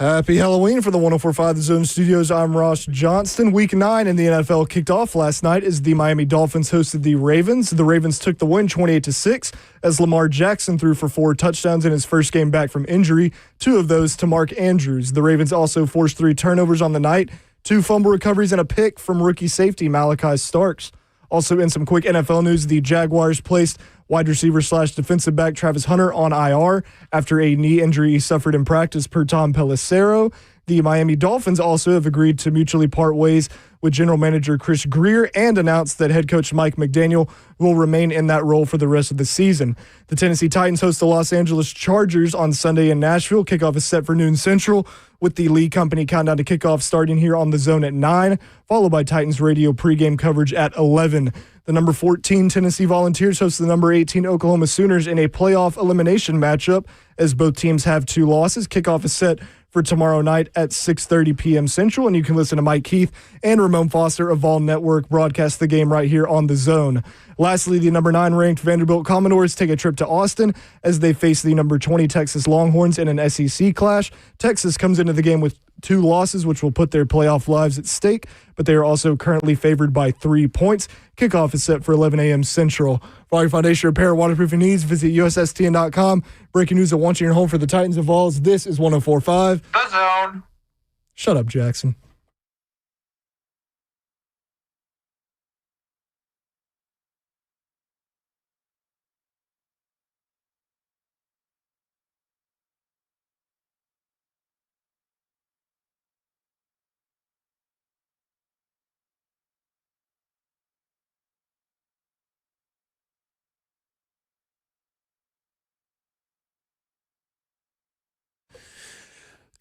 Happy Halloween for the 104.5 The Zone Studios. I'm Ross Johnston. Week 9 in the NFL kicked off last night as the Miami Dolphins hosted the Ravens. The Ravens took the win 28-6 as Lamar Jackson threw for 4 touchdowns in his first game back from injury, 2 of those to Mark Andrews. The Ravens also forced 3 turnovers on the night, 2 fumble recoveries and a pick from rookie safety Malachi Starks. Also in some quick NFL news, the Jaguars placed wide receiver / defensive back Travis Hunter on IR after a knee injury he suffered in practice per Tom Pelissero. The Miami Dolphins also have agreed to mutually part ways with general manager Chris Grier and announced that head coach Mike McDaniel will remain in that role for the rest of the season. The Tennessee Titans host the Los Angeles Chargers on Sunday in Nashville. Kickoff is set for noon Central with the Lee Company countdown to kickoff starting here on The Zone at 9, followed by Titans radio pregame coverage at 11. The number 14 Tennessee Volunteers host the number 18 Oklahoma Sooners in a playoff elimination matchup as both teams have 2 losses. Kickoff is set for tomorrow night at 6:30 p.m. Central, and you can listen to Mike Keith and Ramon Foster of Vol Network broadcast the game right here on The Zone. Lastly, the number 9 ranked Vanderbilt Commodores take a trip to Austin as they face the number 20 Texas Longhorns in an SEC clash. Texas comes into the game with 2 losses, which will put their playoff lives at stake, but they are also currently favored by 3 points. Kickoff is set for 11 a.m. Central. For all your foundation repair waterproofing needs, visit USSTN.com. Breaking news at launching your home for the Titans of Vols. This is 104.5 The Zone. Shut up, Jackson.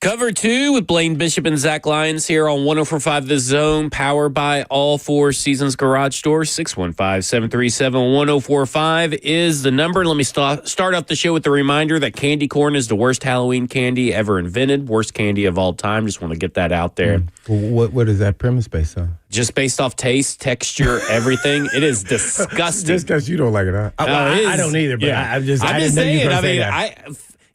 Cover 2 with Blaine Bishop and Zach Lyons here on 104.5 The Zone, powered by All 4 Seasons Garage Door. 615-737-1045 is the number. Let me start off the show with the reminder that candy corn is the worst Halloween candy ever invented, worst candy of all time. Just want to get that out there. What is that premise based on? Just based off taste, texture, everything. It is disgusting. Just because you don't like it, huh? I don't either, but yeah. I'm just saying.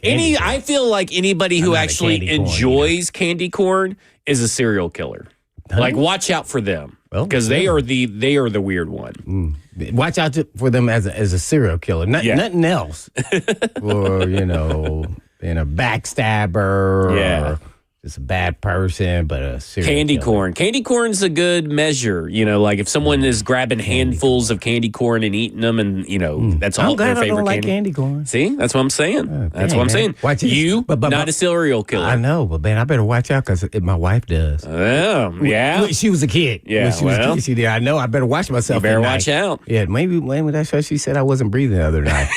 I feel like anybody who actually enjoys candy corn is a serial killer. Huh? Like, watch out for them because they are the weird one. Watch out for them as a serial killer, nothing else. Or being a backstabber. Or just a bad person, but a serial candy killer. corn. Candy corn's a good measure. Like if someone is grabbing handfuls of candy corn and eating them, and that's all their favorite I don't like candy. Candy corn. See, that's what I'm saying. That's what I'm saying. Watch you, but not a serial killer. I know, but man, I better watch out because my wife does. Oh, yeah. When she was a kid. Yeah, when she was a kid, she did. I know. I better watch myself. You better watch out. Yeah, maybe that's why she said I wasn't breathing the other night.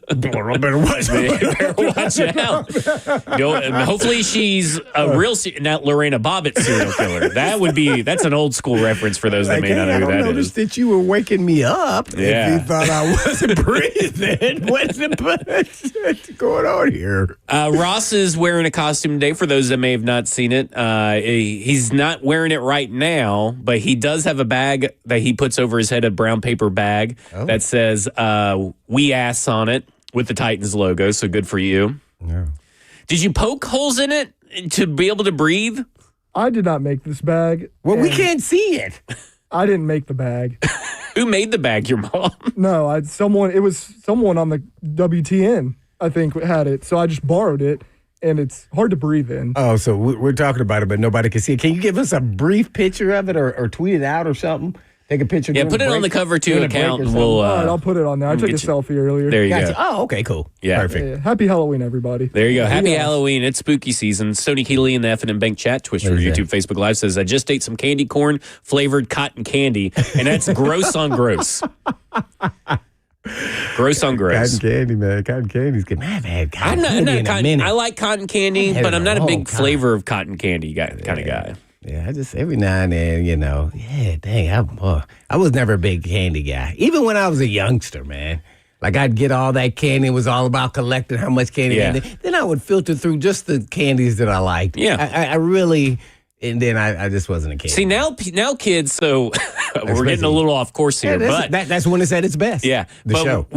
I better watch out. Hopefully she's a real not Lorena Bobbitt serial killer. That's an old school reference for those that may not know who that is. I noticed that you were waking me up. Yeah. If you thought I wasn't breathing, what's going on here? Ross is wearing a costume today. For those that may have not seen it, he's not wearing it right now, but he does have a bag that he puts over his head, a brown paper bag that says "We Ass" on it with the Titans logo. So good for you. Yeah. Did you poke holes in it to be able to breathe? I did not make this bag. Well, we can't see it. I didn't make the bag. Who made the bag? Your mom? No, it was someone on the WTN, I think, had it. So I just borrowed it, and it's hard to breathe in. Oh, so we're talking about it, but nobody can see it. Can you give us a brief picture of it or tweet it out or something? Take a picture. Yeah, put it on the Cover 2 account. And all right, I'll put it on there. I took a selfie earlier. There you go. Oh, okay, cool. Yeah. Perfect. Yeah. Happy Halloween, everybody. There you go. Happy Halloween. It's spooky season. Stoney Keeley in the F&M Bank chat, Twitch or YouTube, Facebook Live says, I just ate some candy corn flavored cotton candy, and that's gross on gross. Gross on gross. Cotton candy, man. Cotton candy's good. I've had cotton candy in a minute. I like cotton candy, but I'm not a big flavor of cotton candy kind of guy. Yeah, I just every now and then, I was never a big candy guy. Even when I was a youngster, man. Like I'd get all that candy. It was all about collecting how much candy. Yeah. Then I would filter through just the candies that I liked. Yeah. I really, and then I just wasn't a kid. See, now kids, so we're getting a little off course here. That's when it's at its best. Yeah. The show.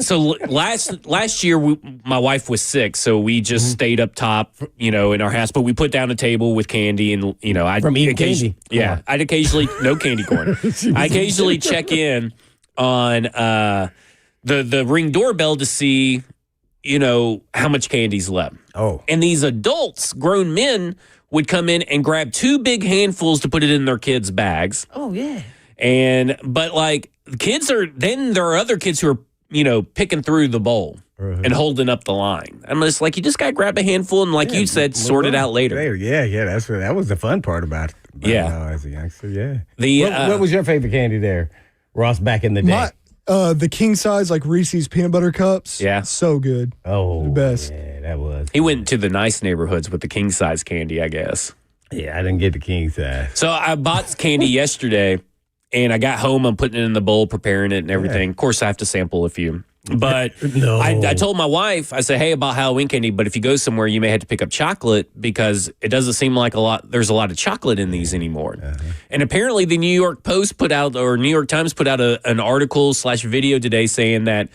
So last year, my wife was sick, so we just stayed up top, in our house. But we put down a table with candy, and I'd From eating candy. Yeah, I'd occasionally no candy corn. I occasionally check in on the Ring doorbell to see, how much candy's left. Oh, and these adults, grown men, would come in and grab 2 big handfuls to put it in their kids' bags. oh yeah. But like there are other kids who are, picking through the bowl and holding up the line. I'm just like, you just got to grab a handful and like you said, sort it out later. Yeah. That was the fun part about as a youngster. Yeah. What was your favorite candy there, Ross, back in the day? The king size, like Reese's peanut butter cups. Yeah. So good. Oh, the best. Yeah, that was. He went to the nice neighborhoods with the king size candy, I guess. Yeah, I didn't get the king size. So I bought candy yesterday, and I got home. I'm putting it in the bowl, preparing it and everything. Yeah. Of course, I have to sample a few. But no. I told my wife, I said, hey, about Halloween candy, but if you go somewhere, you may have to pick up chocolate because it doesn't seem like there's a lot of chocolate in these anymore. And apparently the New York Post New York Times put out an article / video today saying that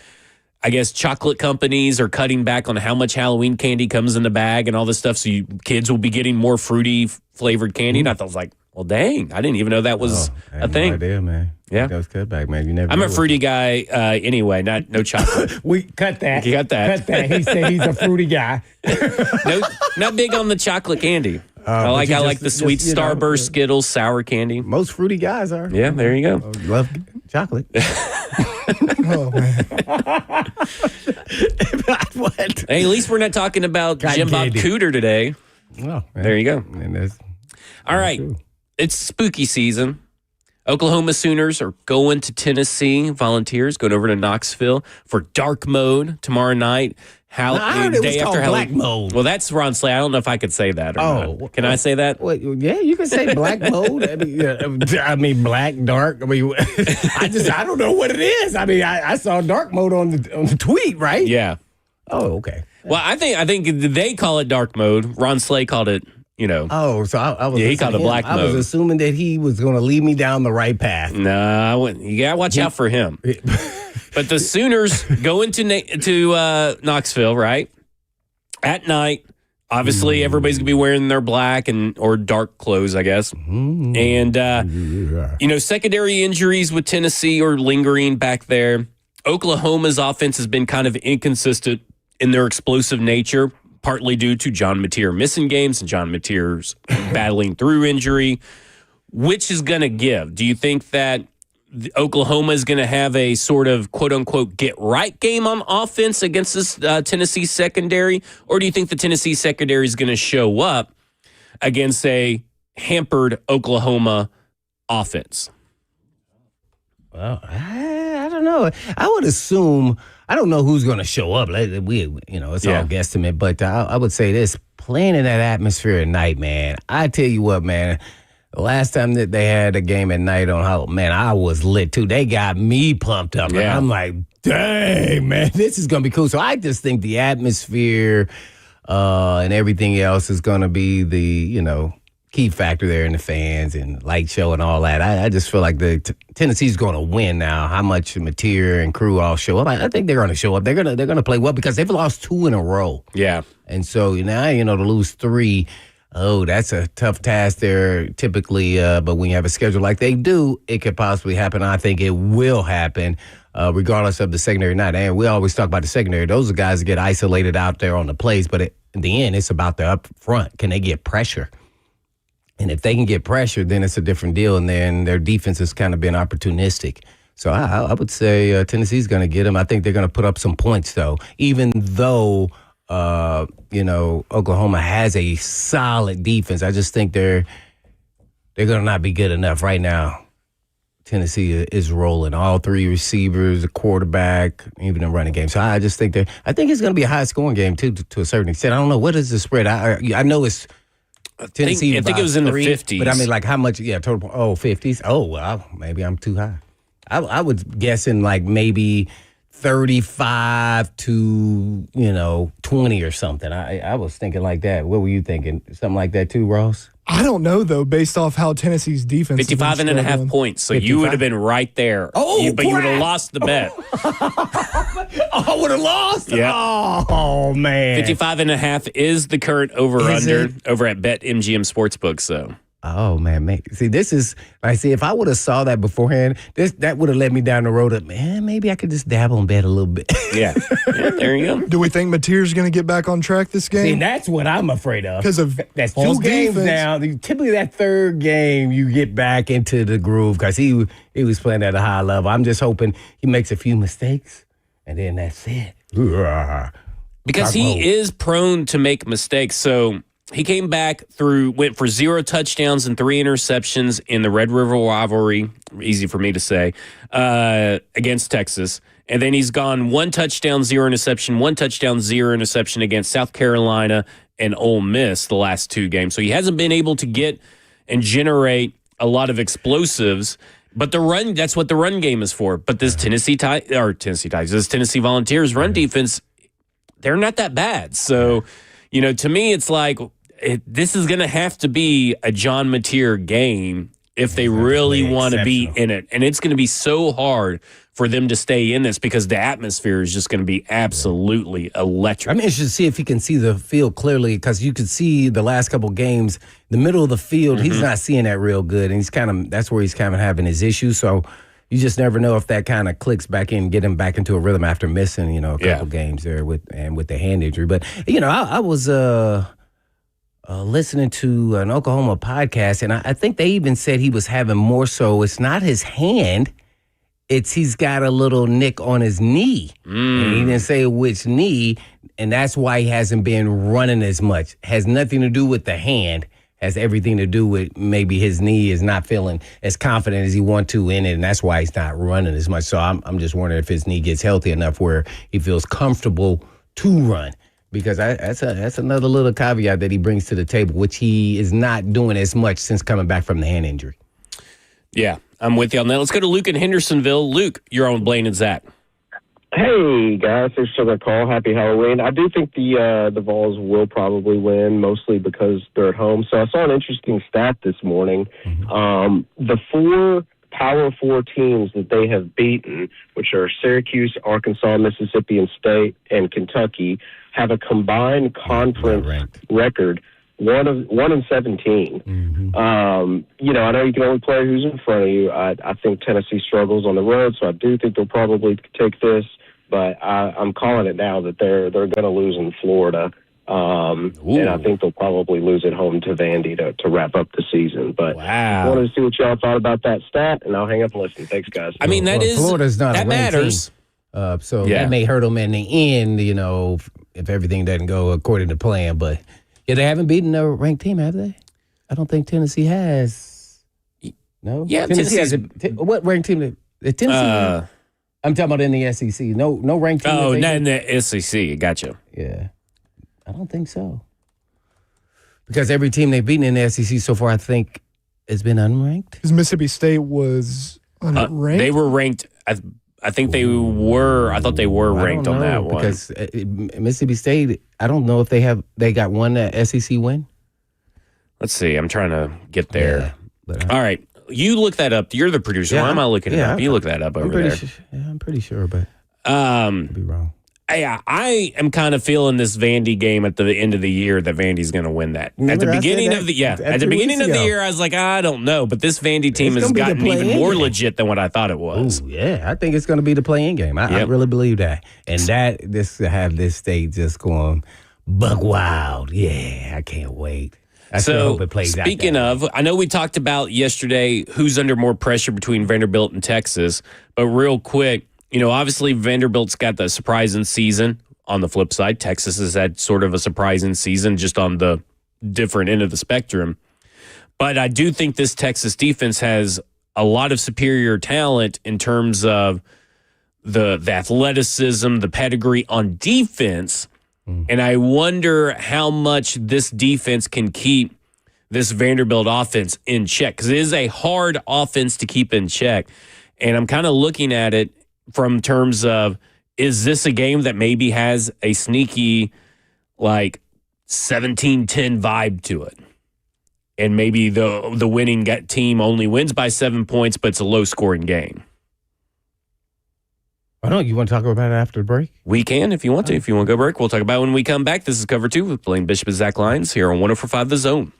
I guess chocolate companies are cutting back on how much Halloween candy comes in the bag and all this stuff. So kids will be getting more fruity flavored candy. And I was like, well, dang, I didn't even know that was a thing. No idea, man. Yeah. That was cutback, man. I'm a fruity guy anyway, no chocolate. We cut that. You got that. Cut that. He said he's a fruity guy. No, not big on the chocolate candy. I like the sweet Starburst, Skittles, sour candy. Most fruity guys are. Yeah, there you go. Love chocolate. Oh, man. What? Hey, at least we're not talking about Jim Bob Cooter today. Oh, there you go. All right. True. It's spooky season. Oklahoma Sooners are going to Tennessee. Volunteers going over to Knoxville for dark mode tomorrow night. I heard it was called black mode. Well, that's Ron Slay. I don't know if I could say that or not. Can I say that? Well, yeah, you can say black mode. I mean, black, dark. I mean, I don't know what it is. I mean, I saw dark mode on the tweet, right? Yeah. Oh, okay. Well, I think they call it dark mode. Ron Slay called it. Oh, so I was. Yeah, he called it black mode. I was assuming that he was going to lead me down the right path. No, I wouldn't. You got to watch out for him. But the Sooners go into Knoxville, right? At night. Obviously, everybody's going to be wearing their black or dark clothes, I guess. And, secondary injuries with Tennessee are lingering back there. Oklahoma's offense has been kind of inconsistent in their explosive nature, partly due to John Mateer missing games and John Mateer's battling through injury. Which is going to give? Do you think that Oklahoma is going to have a sort of quote-unquote get-right game on offense against this Tennessee secondary? Or do you think the Tennessee secondary is going to show up against a hampered Oklahoma offense? Well, I don't know. I would assume, I don't know who's going to show up. It's all guesstimate. But I would say this, playing in that atmosphere at night, man, I tell you what, man, the last time that they had a game at night on Halloween, man, I was lit too. They got me pumped up. Yeah. I'm like, dang, man, this is going to be cool. So I just think the atmosphere and everything else is going to be the, key factor there in the fans and light show and all that. I just feel like Tennessee's going to win now. How much Mateer and crew all show up? I think they're going to show up. They're going to play well because they've lost 2 in a row. Yeah. And so now, to lose 3, that's a tough task there typically. But when you have a schedule like they do, it could possibly happen. I think it will happen regardless of the secondary night. And we always talk about the secondary. Those are guys that get isolated out there on the plays. But in the end, it's about the up front. Can they get pressure? And if they can get pressure, then it's a different deal. And then their defense has kind of been opportunistic. So I would say Tennessee's going to get them. I think they're going to put up some points, though, even though, Oklahoma has a solid defense. I just think they're going to not be good enough right now. Tennessee is rolling. All 3 receivers, a quarterback, even a running game. So I just think I think it's going to be a high-scoring game, too, to a certain extent. I don't know. What is the spread? I know it's Tennessee. I think it was in 3, the 50s. But I mean, like how much? Yeah, total. 50s. Oh, well, maybe I'm too high. I was guessing like maybe 35 to 20 or something. I was thinking like that. What were you thinking? Something like that too, Ross? I don't know though, based off how Tennessee's defense 55.5 points. So 55? You would have been right there. Oh, but you would have lost the bet. I would have lost. Yeah. Oh man. 55.5 is the current over-under over at BetMGM Sportsbook. So. Oh man. See, this is. I see. If I would have saw that beforehand, that would have led me down the road of maybe I could just dabble and bet a little bit. Yeah. There you go. Do we think Mateer's going to get back on track this game? See, that's what I'm afraid of. Because of that's Paul's 2 games defense. now. Typically, that third game you get back into the groove because he was playing at a high level. I'm just hoping he makes a few mistakes and then that's it. Because he is prone to make mistakes. So he came back went for 0 touchdowns and 3 interceptions in the Red River rivalry, easy for me to say, against Texas. And then he's gone 1 touchdown, 0 interception, 1 touchdown, 0 interception against South Carolina and Ole Miss the last 2 games. So he hasn't been able to get and generate a lot of explosives. But that's what the run game is for. But this Tennessee Volunteers run defense, they're not that bad. So, to me, it's like this is going to have to be a John Mateer game if they really want to be in it. And it's going to be so hard for them to stay in this because the atmosphere is just going to be absolutely electric. I'm interested to see if he can see the field clearly because you could see the last couple games, the middle of the field, he's not seeing that real good. And that's where he's kind of having his issues. So you just never know if that kind of clicks back in, get him back into a rhythm after missing, a couple games there with the hand injury. But, I was listening to an Oklahoma podcast, and I think they even said he was having more so. It's not his hand. He's got a little nick on his knee. And he didn't say which knee, and that's why he hasn't been running as much. Has nothing to do with the hand. Has everything to do with maybe his knee is not feeling as confident as he wants to in it, and that's why he's not running as much. So I'm just wondering if his knee gets healthy enough where he feels comfortable to run. Because that's another little caveat that he brings to the table, which he is not doing as much since coming back from the hand injury. Yeah, I'm with you on that. Let's go to Luke in Hendersonville. Luke, you're on Blaine and Zach. Hey, guys. Thanks for the call. Happy Halloween. I do think the Vols will probably win, mostly because they're at home. So I saw an interesting stat this morning. The 4 Power 4 teams that they have beaten, which are Syracuse, Arkansas, Mississippi State, and Kentucky, have a combined conference record 1-17. I know you can only play who's in front of you. I think Tennessee struggles on the road, so I do think they'll probably take this. But I'm calling it now that they're going to lose in Florida. And I think they'll probably lose at home to Vandy to wrap up the season. But I wanted to see what y'all thought about that stat, and I'll hang up and listen. Thanks, guys. I mean, Florida's not that a ranked matters. Team. That may hurt them in the end, if everything doesn't go according to plan. But they haven't beaten a ranked team, have they? I don't think Tennessee has. No? Yeah, Tennessee has what ranked team? Tennessee? I'm talking about in the SEC. No ranked team. Oh, not in the SEC. Gotcha. Yeah. I don't think so. Because every team they've beaten in the SEC so far, I think, has been unranked. Because Mississippi State was unranked? They were ranked. I think they were. I thought they were ranked on that one. Because Mississippi State, I don't know if they got one SEC win. Let's see. I'm trying to get there. All right. You look that up. You're the producer. Why am I looking it up? You look that up over there. I'm pretty sure, but I'll be wrong. I am kind of feeling this Vandy game at the end of the year that Vandy's going to win that. At the beginning of the year, I was like, I don't know, but this Vandy team has gotten even more legit than what I thought it was. Ooh, yeah, I think it's going to be the play-in game. I really believe that, and this to have this state just going buck wild. Yeah, I can't wait. I hope it plays out. Speaking of, I know we talked about yesterday who's under more pressure between Vanderbilt and Texas, but real quick. Obviously Vanderbilt's got the surprising season. On the flip side, Texas has had sort of a surprising season just on the different end of the spectrum. But I do think this Texas defense has a lot of superior talent in terms of the athleticism, the pedigree on defense. And I wonder how much this defense can keep this Vanderbilt offense in check. Because it is a hard offense to keep in check. And I'm kind of looking at it from terms of, is this a game that maybe has a sneaky, 17-10 vibe to it? And maybe the winning team only wins by 7 points, but it's a low-scoring game. I don't. You want to talk about it after the break? We can if you want to. If you want to go break, we'll talk about it when we come back. This is Cover 2 with Blaine Bishop and Zach Lyons here on 104.5 The Zone.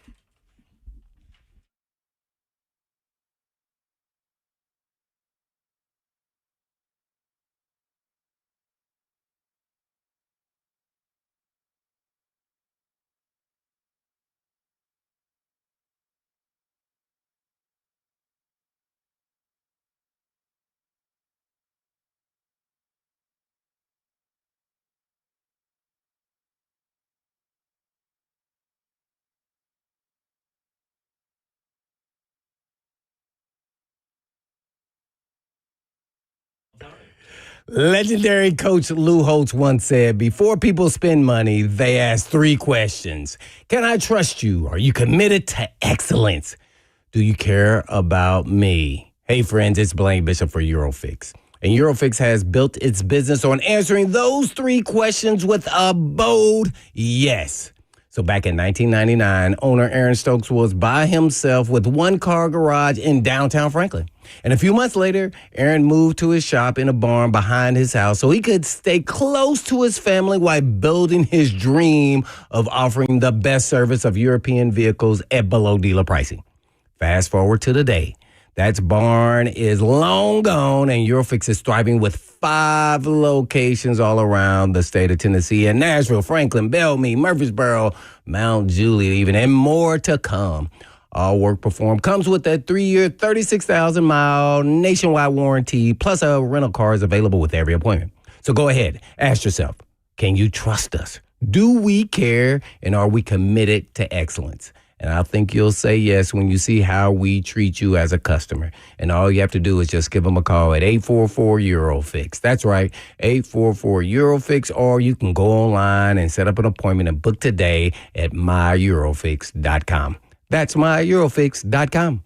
Legendary coach Lou Holtz once said, before people spend money, they ask 3 questions. Can I trust you? Are you committed to excellence? Do you care about me? Hey, friends, it's Blaine Bishop for Eurofix. And Eurofix has built its business on answering those 3 questions with a bold yes. So back in 1999, owner Aaron Stokes was by himself with 1-car garage in downtown Franklin. And a few months later, Aaron moved to his shop in a barn behind his house so he could stay close to his family while building his dream of offering the best service of European vehicles at below dealer pricing. Fast forward to today. That barn is long gone, and Eurofix is thriving with 5 locations all around the state of Tennessee, and Nashville, Franklin, Bellmead, Murfreesboro, Mount Juliet even, and more to come. All work performed comes with a 3-year, 36,000-mile nationwide warranty, plus a rental car is available with every appointment. So go ahead, ask yourself, can you trust us? Do we care, and are we committed to excellence? And I think you'll say yes when you see how we treat you as a customer. And all you have to do is just give them a call at 844-EUROFIX. That's right, 844-EUROFIX. Or you can go online and set up an appointment and book today at myEurofix.com. That's myEurofix.com.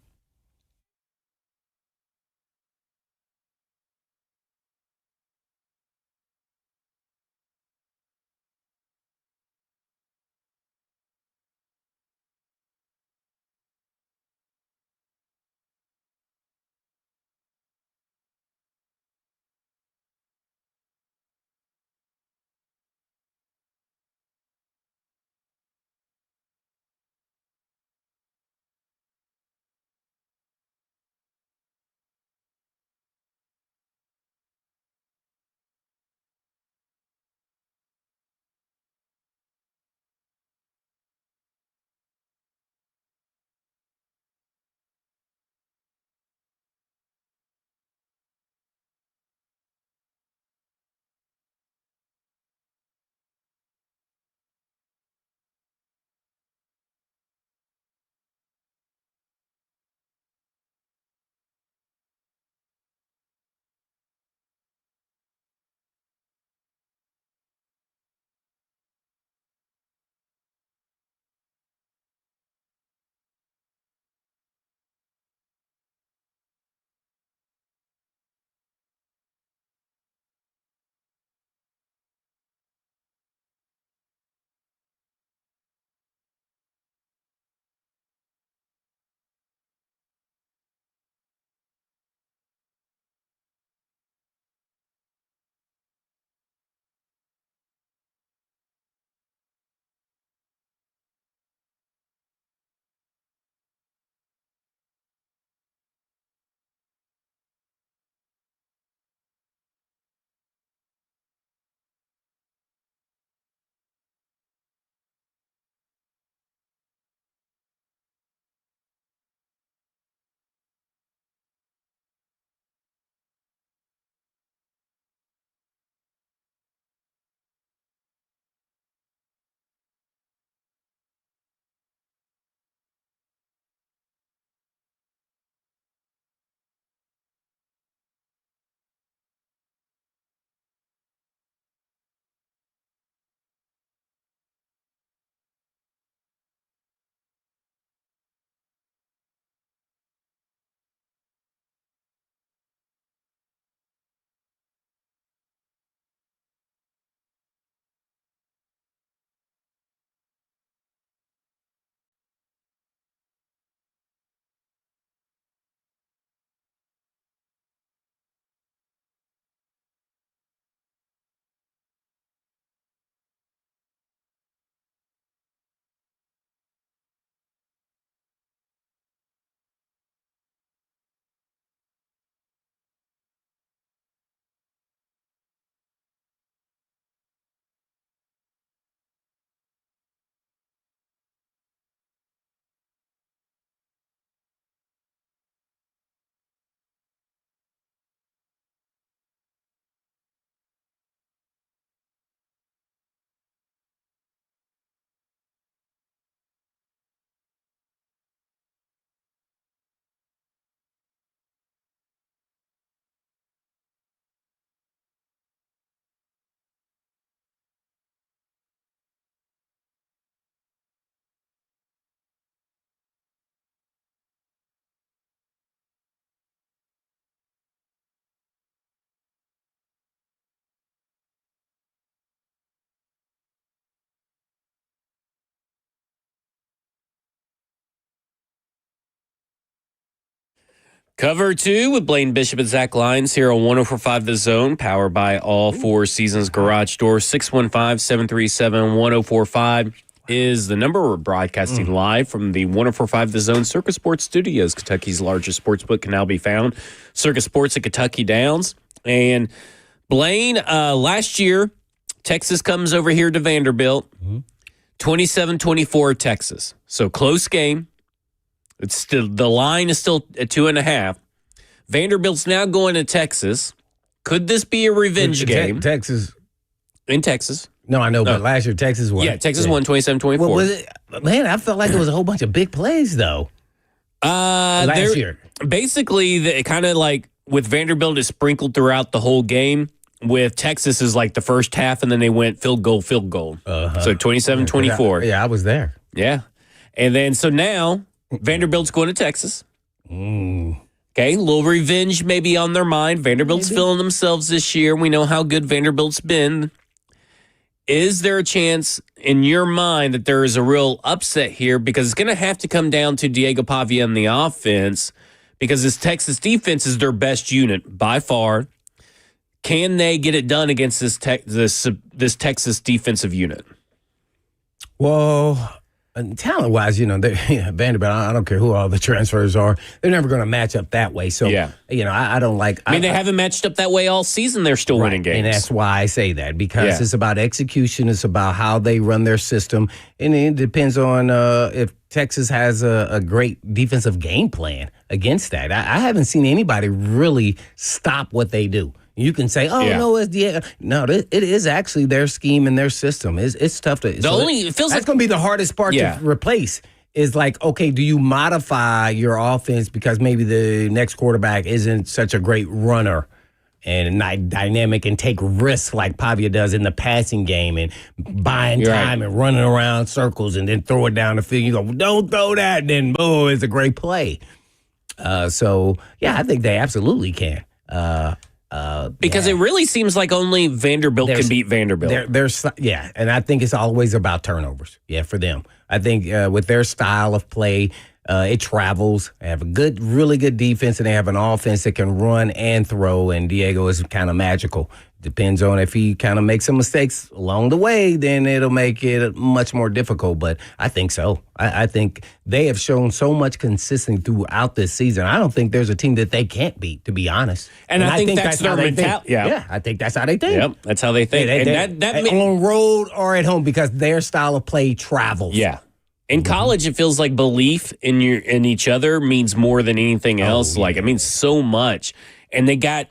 Cover 2 with Blaine Bishop and Zach Lyons here on 104.5 The Zone, powered by All Four Seasons Garage Door. 615-737-1045 is the number. We're broadcasting live from the 104.5 The Zone Circus Sports Studios. Kentucky's largest sportsbook can now be found. Circus Sports at Kentucky Downs. And Blaine, last year, Texas comes over here to Vanderbilt. 27-24 Texas. So close game. It's still, the line is still at 2.5. Vanderbilt's now going to Texas. Could this be a revenge game? Texas. In Texas. No, I know, but last year Texas won. Yeah, Texas won 27-24. Well, was it, man, I felt like there was a whole bunch of big plays, though. Last year. Basically, kind of like with Vanderbilt is sprinkled throughout the whole game. With Texas is like the first half, and then they went field goal. So 27-24. Yeah, I was there. Yeah. And then, so now, Vanderbilt's going to Texas. Okay, a little revenge maybe on their mind. Vanderbilt's feeling themselves this year. We know how good Vanderbilt's been. Is there a chance in your mind that there is a real upset here? Because it's going to have to come down to Diego Pavia and the offense, because this Texas defense is their best unit by far. Can they get it done against this Texas defensive unit? Well, talent-wise, Vanderbilt, I don't care who all the transfers are, they're never going to match up that way. So, I don't like... they haven't matched up that way all season. They're still winning games. And that's why I say that, because it's about execution. It's about how they run their system. And it depends on if Texas has a great defensive game plan against that. I haven't seen anybody really stop what they do. You can say, no, it's it is actually their scheme and their system. It's tough to. That's going to be the hardest part to replace. Is like, okay, do you modify your offense because maybe the next quarterback isn't such a great runner and not dynamic and take risks like Pavia does in the passing game and buying time and running around circles and then throw it down the field. You go, don't throw that, and then boom, it's a great play. I think they absolutely can. Because it really seems like only Vanderbilt can beat Vanderbilt. And I think it's always about turnovers. Yeah, for them. I think with their style of play, it travels. They have a really good defense, and they have an offense that can run and throw. And Diego is kind of magical. Depends on if he kind of makes some mistakes along the way, then it'll make it much more difficult. But I think so. I think they have shown so much consistency throughout this season. I don't think there's a team that they can't beat, to be honest. And I think that's their mentality. Yeah, I think that's how they think. Yep, that's how they think. On road or at home, because their style of play travels. Yeah. In college, it feels like belief in each other means more than anything else. It means so much. And they got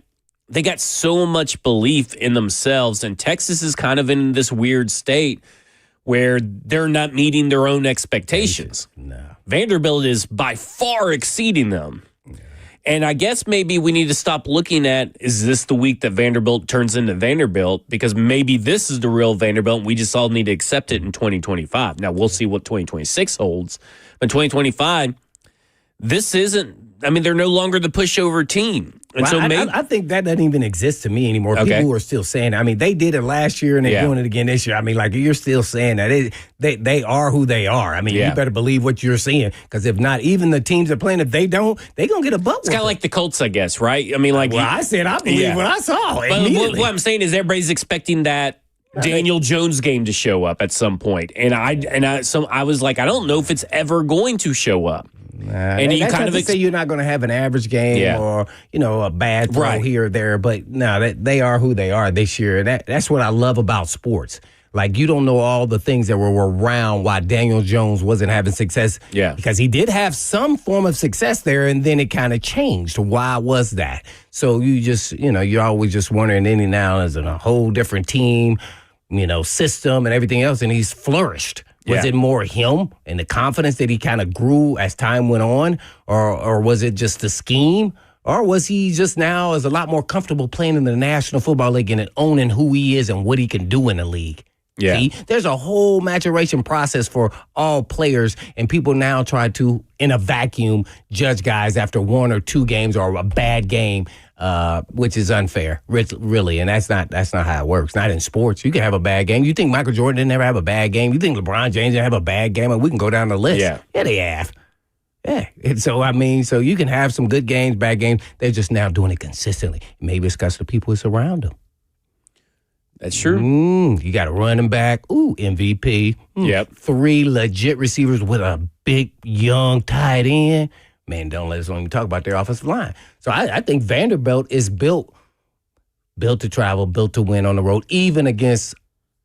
so much belief in themselves, and Texas is kind of in this weird state where they're not meeting their own expectations. No. Vanderbilt is by far exceeding them. Yeah. And I guess maybe we need to stop looking at, is this the week that Vanderbilt turns into Vanderbilt? Because maybe this is the real Vanderbilt, and we just all need to accept it in 2025. Now, we'll see what 2026 holds. But 2025, this isn't, they're no longer the pushover team. And I think that doesn't even exist to me anymore. Okay. People are still saying it. They did it last year and they're doing it again this year. You're still saying that. They are who they are. You better believe what you're seeing, because if not, even the teams that are playing, if they don't, they're going to get a butt. It's kind of like the Colts, I guess, right? I said I believe what I saw. But what I'm saying is everybody's expecting that Daniel Jones game to show up at some point. And I was like, I don't know if it's ever going to show up. And you kind of say you're not going to have an average game or a bad throw here or there, but no, they are who they are this year. That's what I love about sports. You don't know all the things that were around why Daniel Jones wasn't having success. Yeah, because he did have some form of success there, and then it kind of changed. Why was that? So you just you're always just wondering. Any now is in a whole different team, system and everything else, and he's flourished. Was it more him and the confidence that he kind of grew as time went on, or was it just the scheme, or was he just now is a lot more comfortable playing in the National Football League and owning who he is and what he can do in the league? Yeah. See, there's a whole maturation process for all players, and people now try to, in a vacuum, judge guys after one or two games or a bad game, which is unfair, really. And that's not how it works. Not in sports. You can have a bad game. You think Michael Jordan didn't ever have a bad game? You think LeBron James didn't have a bad game? And we can go down the list. Yeah, they have. Yeah. And so, I mean, so you can have some good games, bad games. They're just now doing it consistently. Maybe it's because the people who surround them. That's true. You got a running back. Ooh, MVP. Yep. 3 legit receivers with a big, young tight end. Man, don't let us even talk about their offensive line. So I think Vanderbilt is built to travel, built to win on the road, even against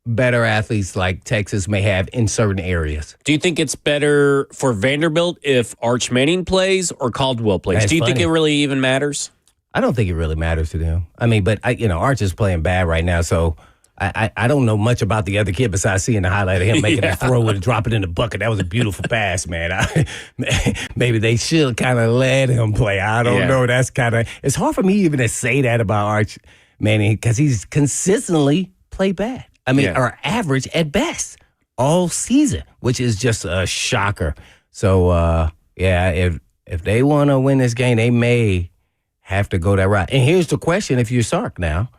better athletes like Texas may have in certain areas. Do you think it's better for Vanderbilt if Arch Manning plays or Caldwell plays? That's Do you think funny. it really even matters? I don't think it really matters to them. I mean, but Arch is playing bad right now, so I don't know much about the other kid besides seeing the highlight of him making that throw and drop it in the bucket. That was a beautiful pass, man. Maybe they should kind of let him play. I don't know. That's kind of it's hard for me even to say that about Arch Manning because he's consistently played bad. I mean, or average at best all season, which is just a shocker. So if they want to win this game, they may have to go that route. And here's the question: if you're Sark now.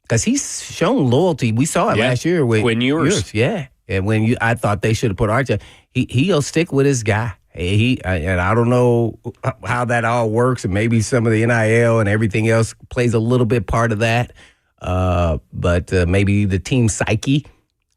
Because he's shown loyalty. We saw it last year with Quinn Ewers. Yeah. And I thought they should have put Archer. He'll stick with his guy. And I don't know how that all works. And maybe some of the NIL and everything else plays a little bit part of that. But maybe the team psyche.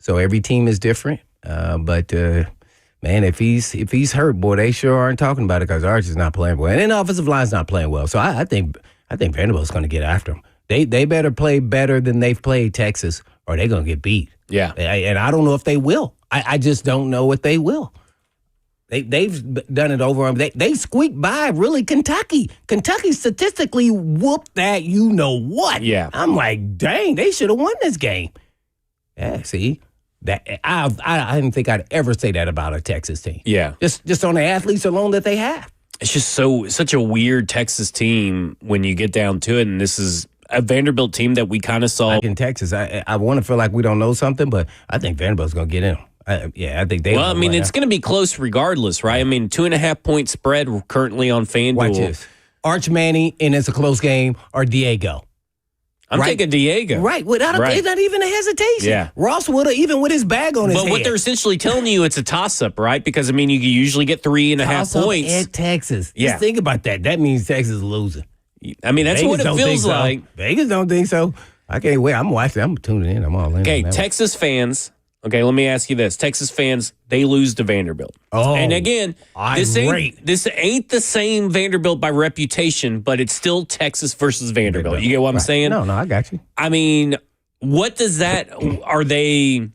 So every team is different. But man, if he's hurt, boy, they sure aren't talking about it because Archer's not playing well. And then the offensive line's not playing well. So I think Vanderbilt's going to get after him. They better play better than they've played Texas, or they're going to get beat. Yeah. And I don't know if they will. I just don't know if they will. They've done it over them. They squeaked by, really, Kentucky. Kentucky statistically whooped that you-know-what. Yeah. I'm like, dang, they should have won this game. Yeah, see? That I didn't think I'd ever say that about a Texas team. Yeah. Just on the athletes alone that they have. It's just such a weird Texas team when you get down to it, and this is a Vanderbilt team that we kind of saw. Like in Texas, I want to feel like we don't know something, but I think Vanderbilt's going to get in. I think they. Well, I mean, it's going to be close regardless, right? I mean, 2.5 point spread currently on FanDuel. Watch this. Arch Manning, and it's a close game, or Diego. I'm taking Diego. Right. Without it's not even a hesitation. Yeah. Ross would have, even with his bag on his head. But what they're essentially telling you, it's a toss-up, right? Because, I mean, you usually get 3.5 points. At Texas. Yeah. Just think about that. That means Texas is losing. I mean, that's Vegas what it don't feels think so. like. Vegas don't think so. I can't wait. I'm watching. I'm tuning in. I'm all in. Okay, on that Texas fans. Okay, let me ask you this. Texas fans, they lose to Vanderbilt. Oh, and again, this ain't the same Vanderbilt by reputation, but it's still Texas versus Vanderbilt. You get what I'm saying? No, I got you. I mean, what does that are they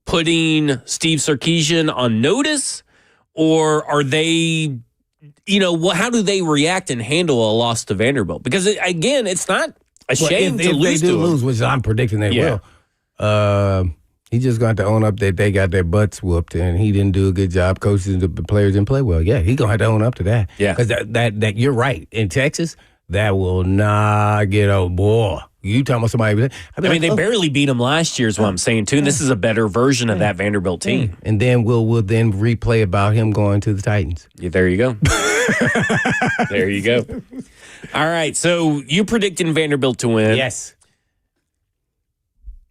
putting Steve Sarkisian on notice, or are they how do they react and handle a loss to Vanderbilt? Because again, it's not a shame to lose if they do to them. lose, which I'm predicting they will. He just got to own up that they got their butts whooped and he didn't do a good job. Coaches and the players didn't play well. Yeah, he's gonna have to own up to that. Yeah, because that you're right. In Texas, that will not get old. Boy, you talking about somebody? I mean, they barely beat them last year, is what I'm saying too. And this is a better version of that Vanderbilt team. And then we'll then replay about him going to the Titans. Yeah, there you go. There you go. All right, so you predicting Vanderbilt to win? Yes.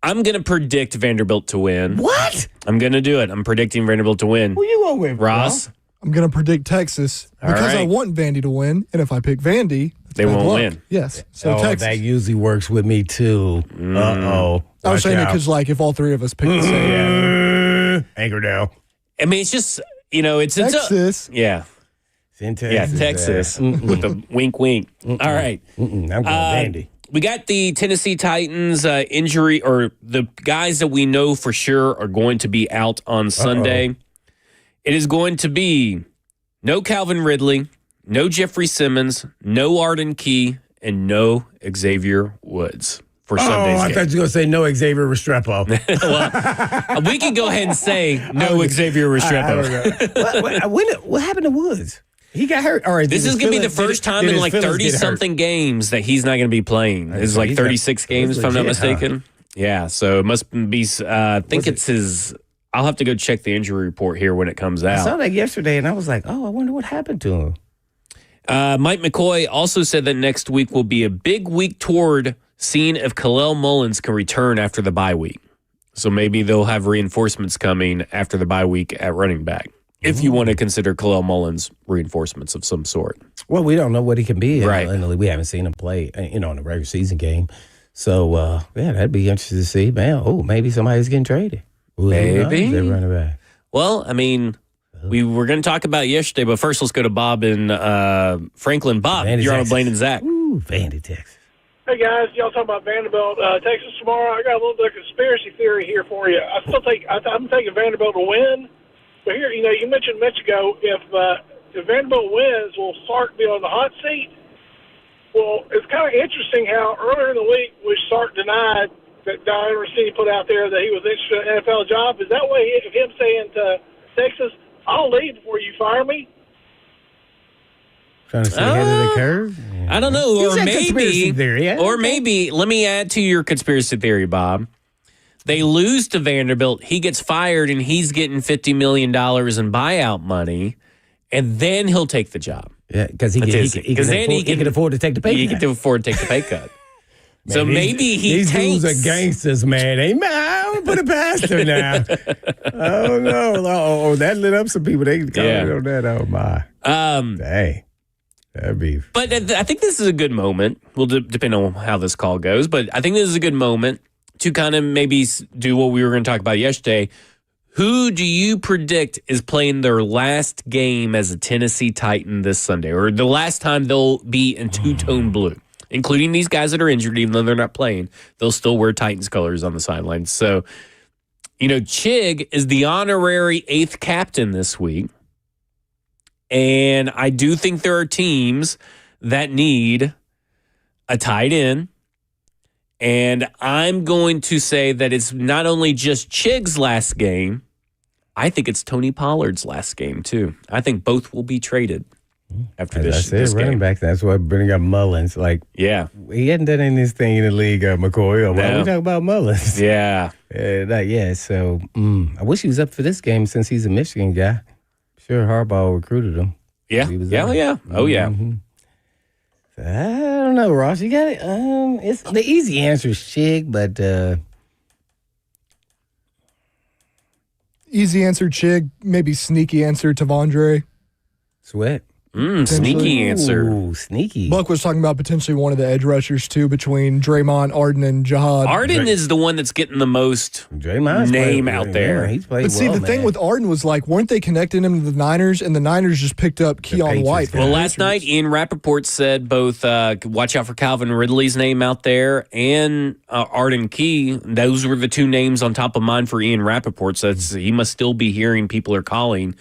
I'm going to predict Vanderbilt to win. What? I'm going to do it. I'm predicting Vanderbilt to win. Who you going with, Ross? I'm going to predict Texas because I right. want Vandy to win. And if I pick Vandy, They bad won't luck. win. Yes. So Texas. That usually works with me too. Uh-oh. I was saying it because, if all three of us pick the same. Anchor down. I mean, it's just, it's Texas. yeah. It's in Texas. Yeah, Texas with the wink, wink. All right. I'm going Vandy. We got the Tennessee Titans injury, or the guys that we know for sure are going to be out on Sunday. It is going to be no Calvin Ridley, no Jeffrey Simmons, no Arden Key, and no Xavier Woods for Sunday's I game. thought you were going to say no Xavier Restrepo. We can go ahead and say no Xavier Restrepo. What happened to Woods? He got hurt. All right, This is going to be the first time in 30-something games that he's not going to be playing. It's like 36 games, if I'm not mistaken. Yeah, so it must be, I think it's his, I'll have to go check the injury report here when it comes I out. saw that yesterday, and I was like, I wonder what happened to him. Mike McCoy also said that next week will be a big week toward seeing if Kalel Mullins can return after the bye week. So maybe they'll have reinforcements coming after the bye week at running back. if you want to consider Khalil Mullins reinforcements of some sort. Well, we don't know what he can be. Right. In the league. We haven't seen him play, in a regular season game. So, that'd be interesting to see, man. Oh, maybe somebody's getting traded. Maybe. They're running back. Well, I mean, we were going to talk about yesterday, but first let's go to Bob in Franklin. Bob, Vandy, you're on Texas. with Blaine and Zach. Ooh, Vandy, Texas. Hey guys, y'all talking about Vanderbilt, Texas tomorrow? I got a little bit of conspiracy theory here for you. I'm taking Vanderbilt to win, but here, you mentioned minutes ago if Vanderbilt wins, will Sark be on the hot seat? Well, it's kind of interesting how earlier in the week, which Sark denied that Don Rossini put out there that he was interested in an NFL job. Is that way of him saying to Texas, "I'll leave before you fire me"? Trying to stay ahead of the curve? I don't know. Use Or that conspiracy theory, yeah. maybe, let me add to your conspiracy theory, Bob. They lose to Vanderbilt. He gets fired, and he's getting $50 million in buyout money, and then he'll take the job. Yeah, because he can afford to take the pay cut. He can afford to take the pay cut. So maybe he these tanks. dudes are gangsters, man. I would put it past her now. Oh, no. Oh, that lit up some people. They commented on that. Oh, my. Dang. That'd be. But I think this is a good moment. Will depend on how this call goes, but I think this is a good moment to kind of maybe do what we were going to talk about yesterday. Who do you predict is playing their last game as a Tennessee Titan this Sunday, or the last time they'll be in two-tone blue, including these guys that are injured, even though they're not playing, they'll still wear Titans colors on the sidelines. So, Chig is the honorary 8th captain this week. And I do think there are teams that need a tight end. And I'm going to say that it's not only just Chig's last game, I think it's Tony Pollard's last game, too. I think both will be traded after this running game. back. That's why bringing up Mullins. Like, Yeah. he hadn't done anything in the league, McCoy. Why are we talking about Mullins? Yeah. Not yet. So, I wish he was up for this game since he's a Michigan guy. Sure, Harbaugh recruited him. Yeah. He was Yeah. there. Yeah. Oh, yeah. I don't know, Ross. You got it. It's the easy answer is Chig, but Easy answer, Chig. Maybe sneaky answer, Tavondre. Sweat. Sneaky answer. Ooh, sneaky. Buck was talking about potentially one of the edge rushers, too, between Draymond, Arden, and Jihad. Arden is the one that's getting the most Draymond's name played- out there. Yeah, he's played But see, well, the thing man. with Arden was weren't they connecting him to the Niners, and the Niners just picked up Keon Patriots White? did. from Well, the last night, Patriots. Ian Rappaport said both watch out for Calvin Ridley's name out there and Arden Key. Those were the two names on top of mind for Ian Rappaport. So he must still be hearing people are calling.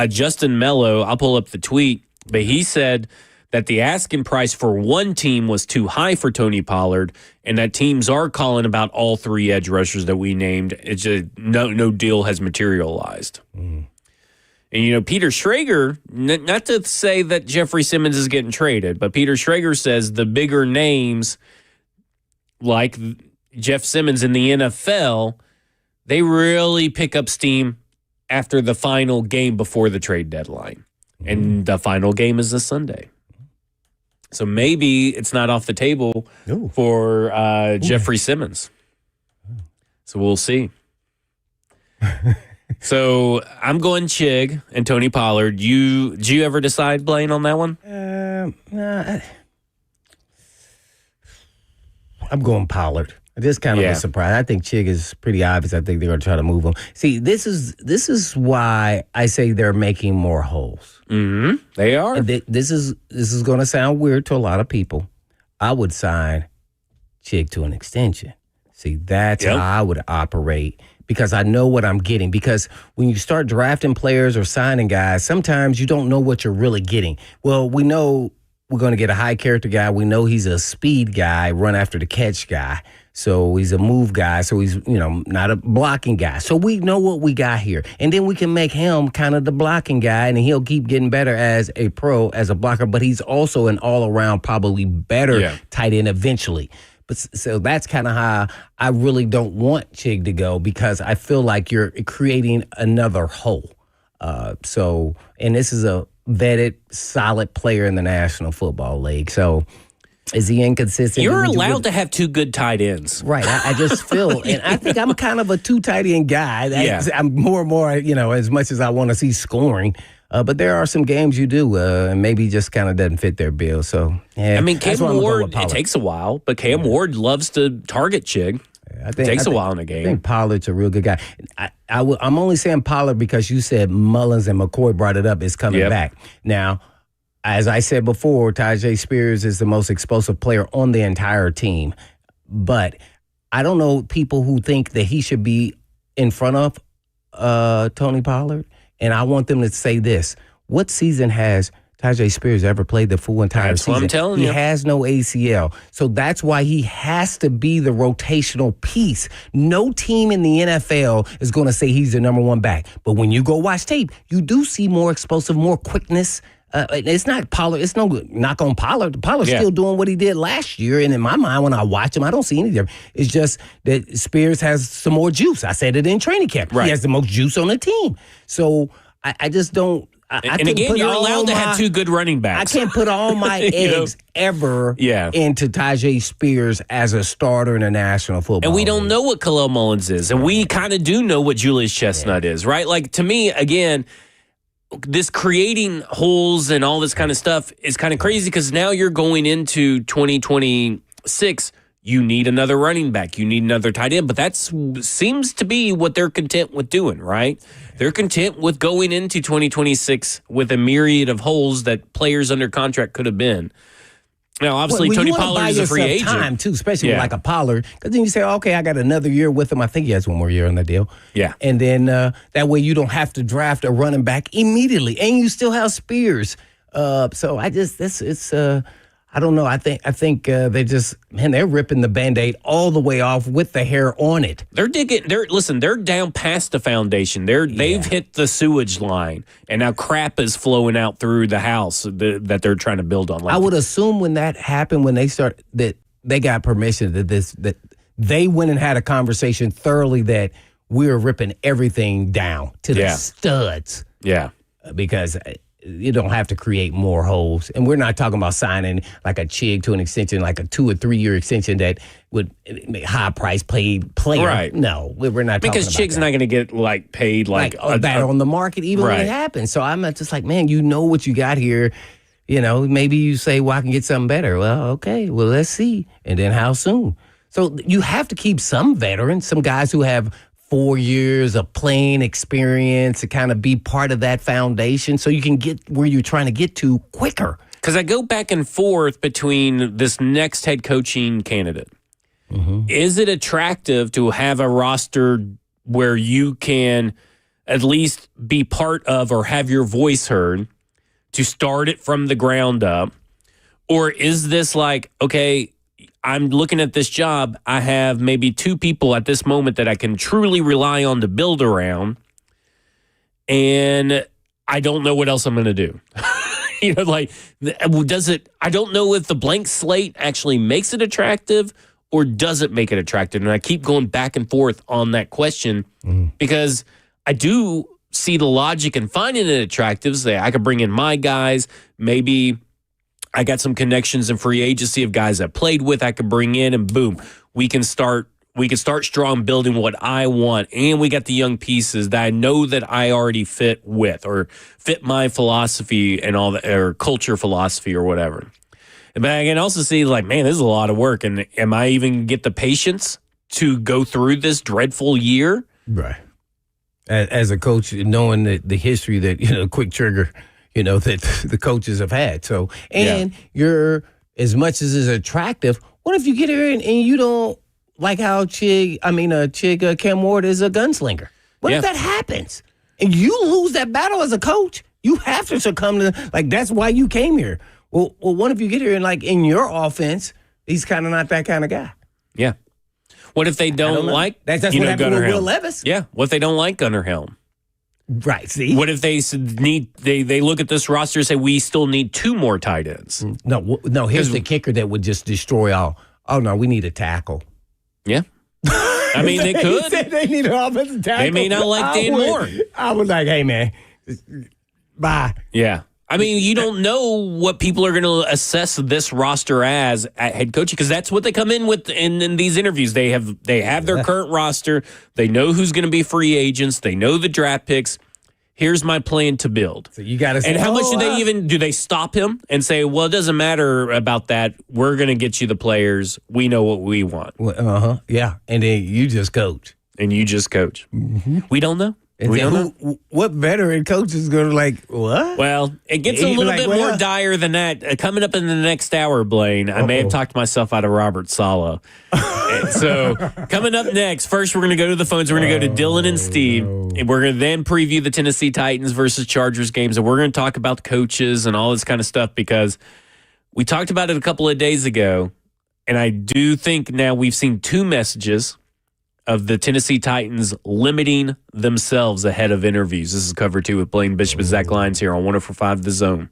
Justin Mello, I'll pull up the tweet, but he said that the asking price for one team was too high for Tony Pollard, and that teams are calling about all three edge rushers that we named. It's just no deal has materialized. And, Peter Schrager, not to say that Jeffrey Simmons is getting traded, but Peter Schrager says the bigger names like Jeff Simmons in the NFL, they really pick up steam after the final game before the trade deadline. And the final game is this Sunday. So maybe it's not off the table Ooh. for Jeffrey Simmons. So we'll see. So I'm going Chig and Tony Pollard. Did you ever decide, Blaine, on that one? Nah, I'm going Pollard. This kind of a surprise. I think Chig is pretty obvious. I think they're going to try to move him. See, this is why I say they're making more holes. Mm-hmm. They are. And this is going to sound weird to a lot of people. I would sign Chig to an extension. See, that's how I would operate because I know what I'm getting. Because when you start drafting players or signing guys, sometimes you don't know what you're really getting. Well, we know we're going to get a high character guy. We know he's a speed guy, run after the catch guy. So he's a move guy. So he's, not a blocking guy. So we know what we got here. And then we can make him kind of the blocking guy, and he'll keep getting better as a pro, as a blocker. But he's also an all-around, probably better tight end eventually. But so that's kind of how I really don't want Chig to go because I feel like you're creating another hole. And this is a vetted, solid player in the National Football League. So Is he inconsistent? You're allowed to have two good tight ends. Right. I just feel, and I think I'm kind of a two tight end guy. Yeah. I'm more and more, as much as I want to see scoring. But there are some games you do, and maybe just kind of doesn't fit their bill. So, yeah. I mean, Cam that's why I'm gonna go Ward, with it Pollard. takes a while, but Cam Ward loves to target Chig. It takes a while in a I game. think Pollard's a real good guy. I'm only saying Pollard because you said Mullins and McCoy brought it up. Is coming back. Now, as I said before, Tyjae Spears is the most explosive player on the entire team. But I don't know people who think that he should be in front of Tony Pollard. And I want them to say this. What season has Tyjae Spears ever played the full entire season? That's what I'm telling you. He has no ACL. So that's why he has to be the rotational piece. No team in the NFL is going to say he's the number one back. But when you go watch tape, you do see more explosive, more quickness. It's not Pollard. It's no knock on Pollard. Pollard's still doing what he did last year. And in my mind, when I watch him, I don't see any difference. It's just that Spears has some more juice. I said it in training camp. Right. He has the most juice on the team. So I just don't. And again, you're allowed to have two good running I backs. can't put all my eggs ever into Tyjae Spears as a starter in a national football. And we don't know what Khalil Mullins is. And we kind of do know what Julius Chestnut is, right? Like, to me, again, this creating holes and all this kind of stuff is kind of crazy because now you're going into 2026. You need another running back. You need another tight end. But that seems to be what they're content with doing, right? They're content with going into 2026 with a myriad of holes that players under contract could have been. Now, obviously, Tony Pollard is a free agent. Time too, especially with like a Pollard, because then you say, okay, I got another year with him. I think he has one more year on the deal. Yeah, and then that way you don't have to draft a running back immediately, and you still have Spears. So I don't know. I think they just they're ripping the Band-Aid all the way off with the hair on it. They're down past the foundation. They've hit the sewage line, and now crap is flowing out through the house that they're trying to build on. I would assume when that happened, when they start that they got permission that they went and had a conversation thoroughly that we're ripping everything down to the studs. Yeah, because you don't have to create more holes. And we're not talking about signing like a Chig to an extension, like a 2 or 3 year extension that would high price player. Right. No, we're not talking because about Chig's not going to get paid like that on the market even when it happens. So I'm not just like, man, you know what you got here. Maybe you say, well, I can get something better. Well, okay, well, let's see. And then how soon? So you have to keep some veterans, some guys who have 4 years of playing experience to kind of be part of that foundation so you can get where you're trying to get to quicker. Because I go back and forth between this next head coaching candidate. Mm-hmm. Is it attractive to have a roster where you can at least be part of or have your voice heard to start it from the ground up? Or is this like, okay, I'm looking at this job. I have maybe 2 people at this moment that I can truly rely on to build around. And I don't know what else I'm going to do. Does it, I don't know if the blank slate actually makes it attractive or does it make it attractive? And I keep going back and forth on that question because I do see the logic in finding it attractive. Say I could bring in my guys, maybe I got some connections in free agency of guys I played with I could bring in, and boom, we can start strong building what I want. And we got the young pieces that I know that I already fit with or fit my philosophy and all that, or culture philosophy or whatever. But I can also see man, this is a lot of work. And am I even get the patience to go through this dreadful year? Right. As a coach, knowing the history that, quick trigger, that the coaches have had. So, and you're, as much as it's attractive, what if you get here and you don't like how Cam Ward is a gunslinger? What if that happens? And you lose that battle as a coach? You have to succumb to, that's why you came here. Well, what if you get here and in your offense, he's kind of not that kind of guy? Yeah. What if they don't like, that's what happened with Will Levis? Yeah. What if they don't like Gunnar Helm? Right. See, what if they look at this roster and say we still need 2 more tight ends? No. Here's the kicker that would just destroy all. Oh no, we need a tackle. Yeah, I mean they could. They need an offensive tackle. They may not like Dan Moore. I was like, hey man, bye. Yeah, I mean, you don't know what people are going to assess this roster as at head coach because that's what they come in with in these interviews. They have their current roster. They know who's going to be free agents. They know the draft picks. Here's my plan to build. So you got to say, and how much do they stop him and say, well, it doesn't matter about that. We're going to get you the players. We know what we want. Yeah. And then you just coach. And you just coach. Mm-hmm. We don't know. We don't know. What veteran coach is going to what? Well, it gets a little bit more dire than that. Coming up in the next hour, Blaine, I may have talked myself out of Robert Saleh. So coming up next, first we're going to go to the phones. We're going to go to Dylan and Steve. And we're going to then preview the Tennessee Titans versus Chargers games. And we're going to talk about the coaches and all this kind of stuff because we talked about it a couple of days ago. And I do think now we've seen two messages of the Tennessee Titans limiting themselves ahead of interviews. This is Cover 2 with Blaine Bishop and Zach Lyons here on 104.5 The Zone.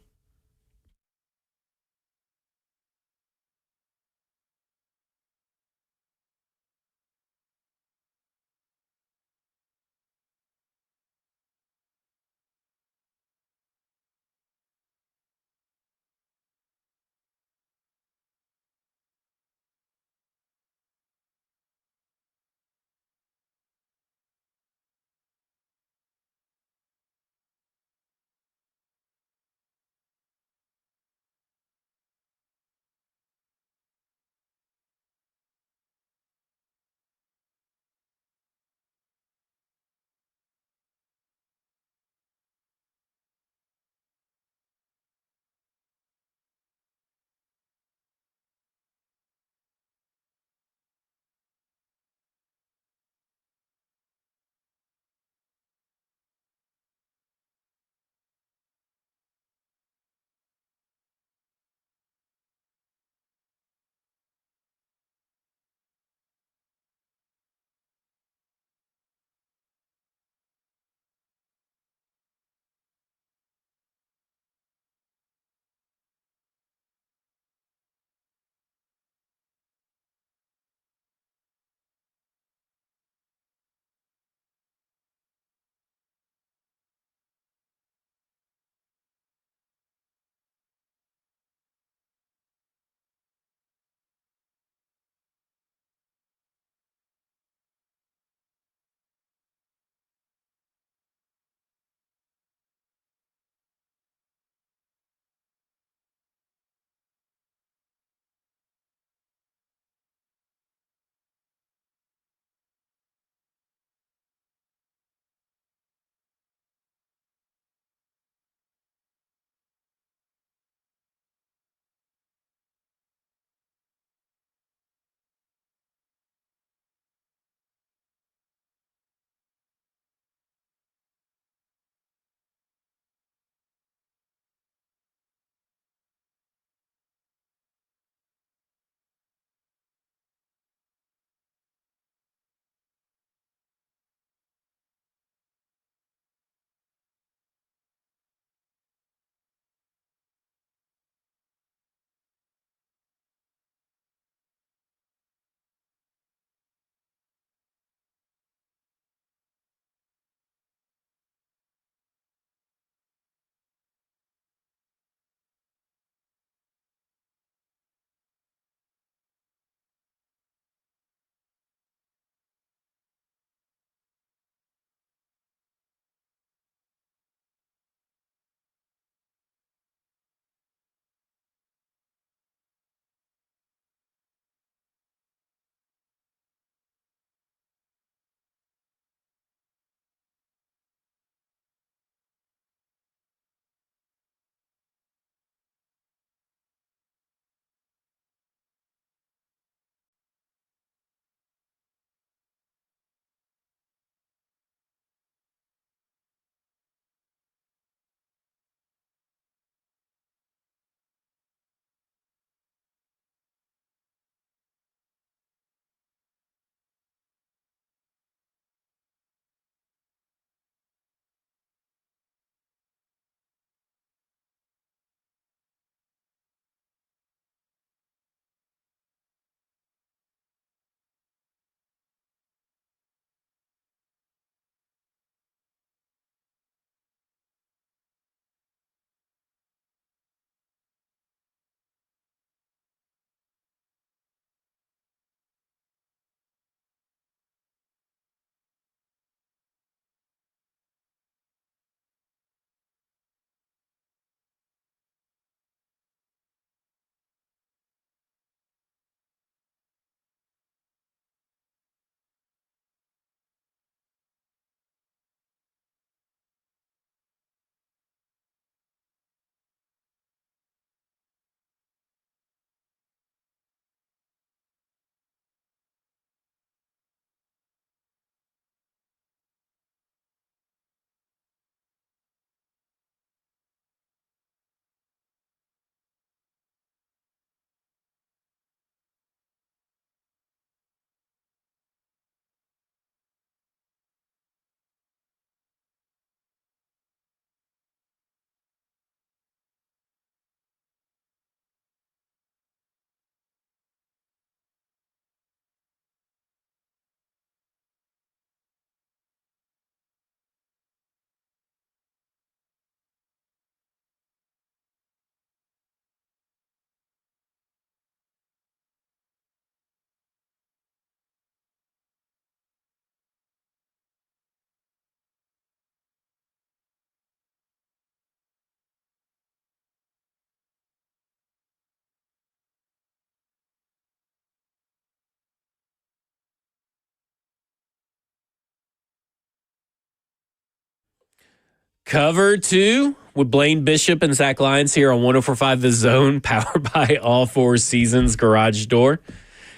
Cover 2 with Blaine Bishop and Zach Lyons here on 104.5 The Zone, powered by All Four Seasons Garage Door.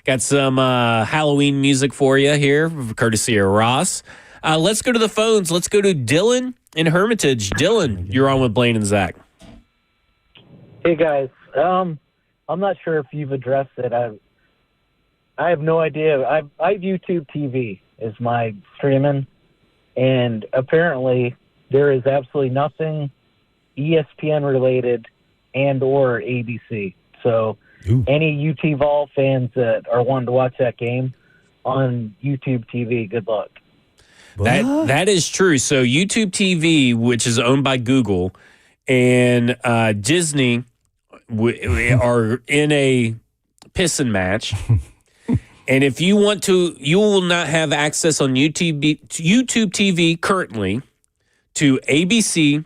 Got some Halloween music for you here, courtesy of Ross. Let's go to the phones. Let's go to Dylan in Hermitage. Dylan, you're on with Blaine and Zach. Hey, guys. I'm not sure if you've addressed it. I have no idea. I have YouTube TV as my streaming, and apparently there is absolutely nothing ESPN related and or ABC. So any UT Vol fans that are wanting to watch that game on YouTube TV, good luck. That is true. So YouTube TV, which is owned by Google, and Disney are in a pissing match. And if you want to, you will not have access on YouTube TV currently to ABC,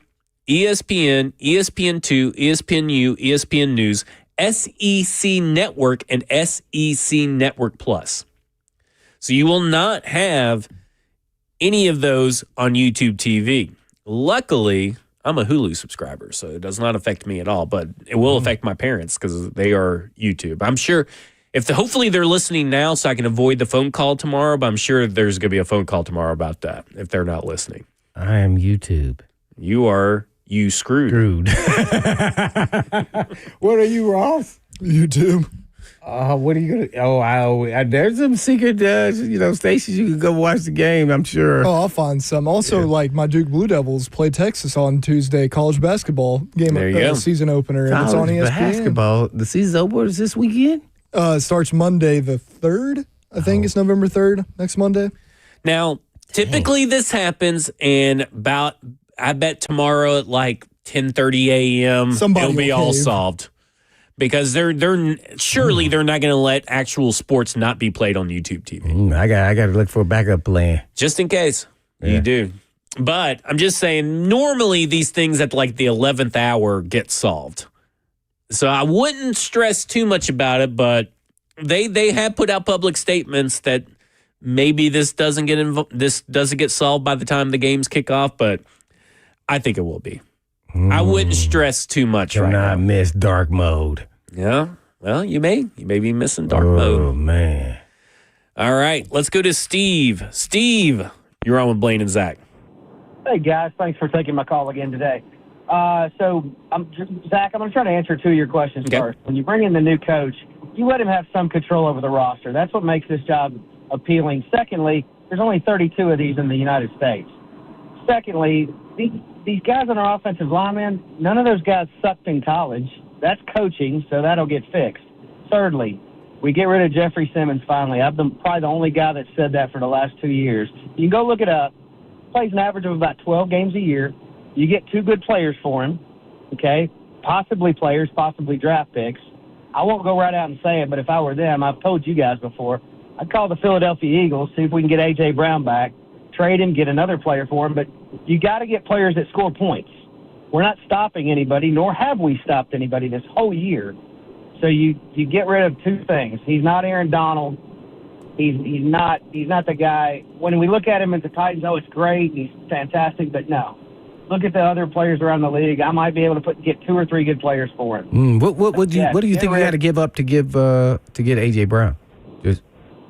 ESPN, ESPN2, ESPNU, ESPN News, SEC Network, and SEC Network Plus. So you will not have any of those on YouTube TV. Luckily, I'm a Hulu subscriber, so it does not affect me at all, but it will affect my parents because they are YouTube. I'm sure hopefully they're listening now so I can avoid the phone call tomorrow, but I'm sure there's going to be a phone call tomorrow about that if they're not listening. I am YouTube. You screwed. What are you, Ross? YouTube. What are you gonna? There's some secret, stations you can go watch the game. I'm sure. Oh, I'll find some. Also, like my Duke Blue Devils play Texas on Tuesday, college basketball game, There you go. season opener, and it's on ESPN. Basketball. The season's over this weekend. It starts Monday the 3rd. I think it's November 3rd, next Monday. Now, typically this happens in I bet tomorrow at like 10:30 a.m. Somebody it'll be will all cave. solved. Because they're surely they're not going to let actual sports not be played on YouTube TV. I got to look for a backup plan. Just in case. You do. But I'm just saying, normally these things at like the 11th hour get solved. So I wouldn't stress too much about it, but they have put out public statements that maybe this doesn't get solved by the time the games kick off, but I think it will be. I wouldn't stress too much right now. I miss dark mode. Yeah. Well, you may be missing dark mode. Oh, man. All right. Let's go to Steve. Steve, you're on with Blaine and Zach. Hey, guys. Thanks for taking my call again today. Zach, I'm going to try to answer two of your questions first. When you bring in the new coach, you let him have some control over the roster. That's what makes this job appealing. Secondly, there's only 32 of these in the United States. Secondly, these guys on our offensive linemen, none of those guys sucked in college. That's coaching, so that'll get fixed. Thirdly, we get rid of Jeffrey Simmons finally. I've been probably the only guy that said that for the last 2 years. You can go look it up. Plays an average of about 12 games a year. You get two good players for him, okay? Possibly players, possibly draft picks. I won't go right out and say it, but if I were them, I've told you guys before, I'd call the Philadelphia Eagles, see if we can get A.J. Brown back, trade him, get another player for him, but you got to get players that score points. We're not stopping anybody, nor have we stopped anybody this whole year. So you get rid of two things. He's not Aaron Donald. He's not the guy. When we look at him at the Titans, it's great. He's fantastic, but no. Look at the other players around the league. I might be able to get two or three good players for him. What do you think we got to give up to get AJ Brown?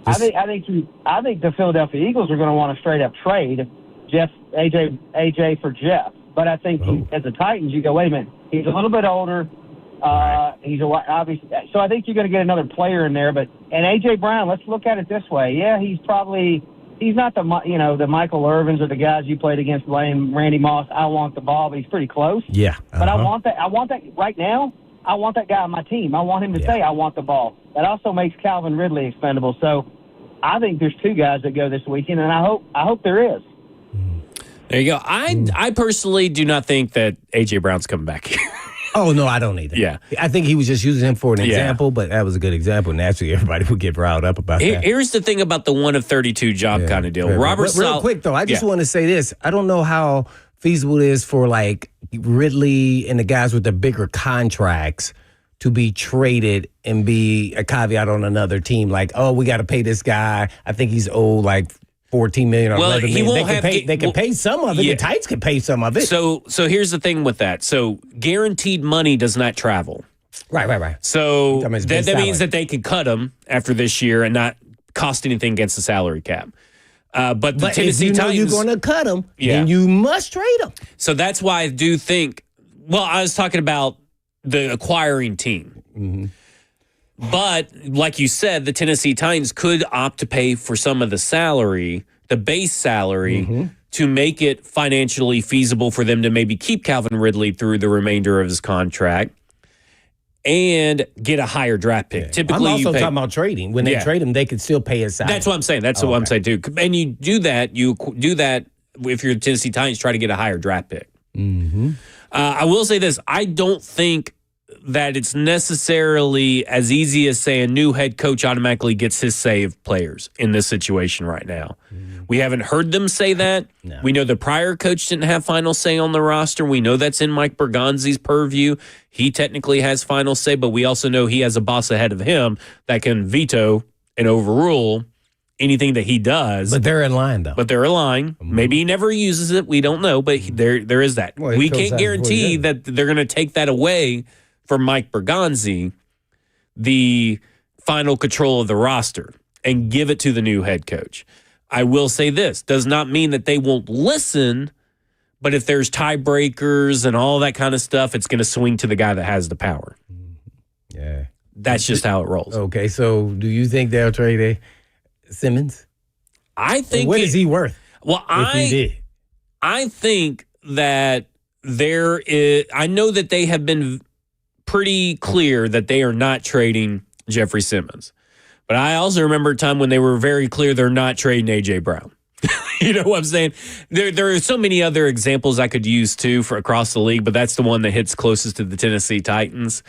I think the Philadelphia Eagles are going to want to straight up trade AJ for Jeff. But I think as the Titans, you go, wait a minute, he's a little bit older. He's obviously, so I think you're going to get another player in there. And AJ Brown, let's look at it this way. Yeah, he's not the Michael Irvins or the guys you played against, Randy Moss. I want the ball, but he's pretty close. Yeah, but I want that right now. I want that guy on my team. I want him to say I want the ball. That also makes Calvin Ridley expendable. So I think there's two guys that go this weekend, and I hope there is. There you go. I personally do not think that A.J. Brown's coming back here. Oh, no, I don't either. Yeah. I think he was just using him for an example, but that was a good example. Naturally, everybody would get riled up about that. Here's the thing about the 1 of 32 job kind of deal. Real quick, though, I just want to say this. I don't know how feasible it is for, like, Ridley and the guys with the bigger contracts to be traded and be a caveat on another team. Like, oh, we got to pay this guy. I think he's old, like, 14 million or Well, 11 he million. won't have They can pay some of it. Yeah. The Titans can pay some of it. So here's the thing with that. So guaranteed money does not travel. Right. So That means that base means salary. that they could cut him after this year and not cost anything against the salary cap. But the But if Tennessee you know Titans, you're going to cut them, Yeah. then you must trade them. so that's why I do think. Well, I was talking about the acquiring team. But like you said, the Tennessee Titans could opt to pay for some of the salary, the base salary, to make it financially feasible for them to maybe keep Calvin Ridley through the remainder of his contract and get a higher draft pick. I'm Typically, also you pay. talking about trading. When they Yeah. trade him, they can still pay his salary. That's what I'm saying. That's what I'm saying too. And you do that. If you're the Tennessee Titans, try to get a higher draft pick. I will say this: I don't think that it's necessarily as easy as saying a new head coach automatically gets his say of players in this situation right now. We haven't heard them say that. No. We know the prior coach didn't have final say on the roster. We know that's in Mike Bergonzi's purview. He technically has final say, but we also know he has a boss ahead of him that can veto and overrule anything that he does. But they're in line, though. But they're aligned. Maybe he never uses it. We don't know. But there is that. Well, he we goes can't out guarantee before that they're going to take that away from Mike Bergonzi, the final control of the roster, and give it to the new head coach. I will say this. Does not mean that they won't listen, but if there's tiebreakers and all that kind of stuff, it's going to swing to the guy that has the power. Yeah. That's just how it rolls. Okay, so do you think they'll trade Simmons? I think What is he worth? Well, If he did. I think that there is. I know that they have been pretty clear that they are not trading Jeffrey Simmons, but I also remember a time when they were very clear they're not trading AJ Brown. You know what I'm saying? There are so many other examples I could use too for across the league, but that's the one that hits closest to the Tennessee Titans.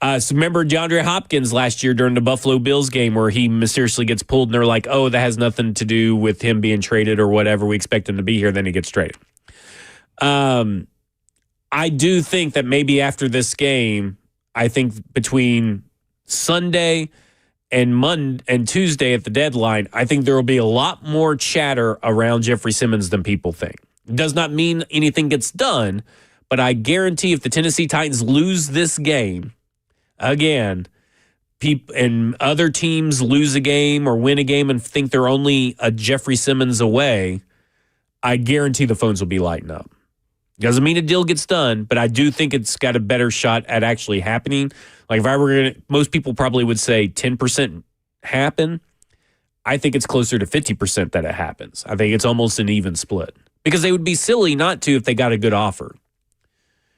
So remember DeAndre Hopkins last year during the Buffalo Bills game where he mysteriously gets pulled and they're like, oh, that has nothing to do with him being traded or whatever. We expect him to be here. Then he gets traded. I do think that maybe after this game, I think between Sunday and Tuesday at the deadline, I think there will be a lot more chatter around Jeffrey Simmons than people think. Does not mean anything gets done, but I guarantee if the Tennessee Titans lose this game, again, and other teams lose a game or win a game and think they're only a Jeffrey Simmons away, I guarantee the phones will be lighting up. Doesn't mean a deal gets done, but I do think it's got a better shot at actually happening. Like if I were going to, most people probably would say 10% happen. I think it's closer to 50% that it happens. I think it's almost an even split because they would be silly not to if they got a good offer.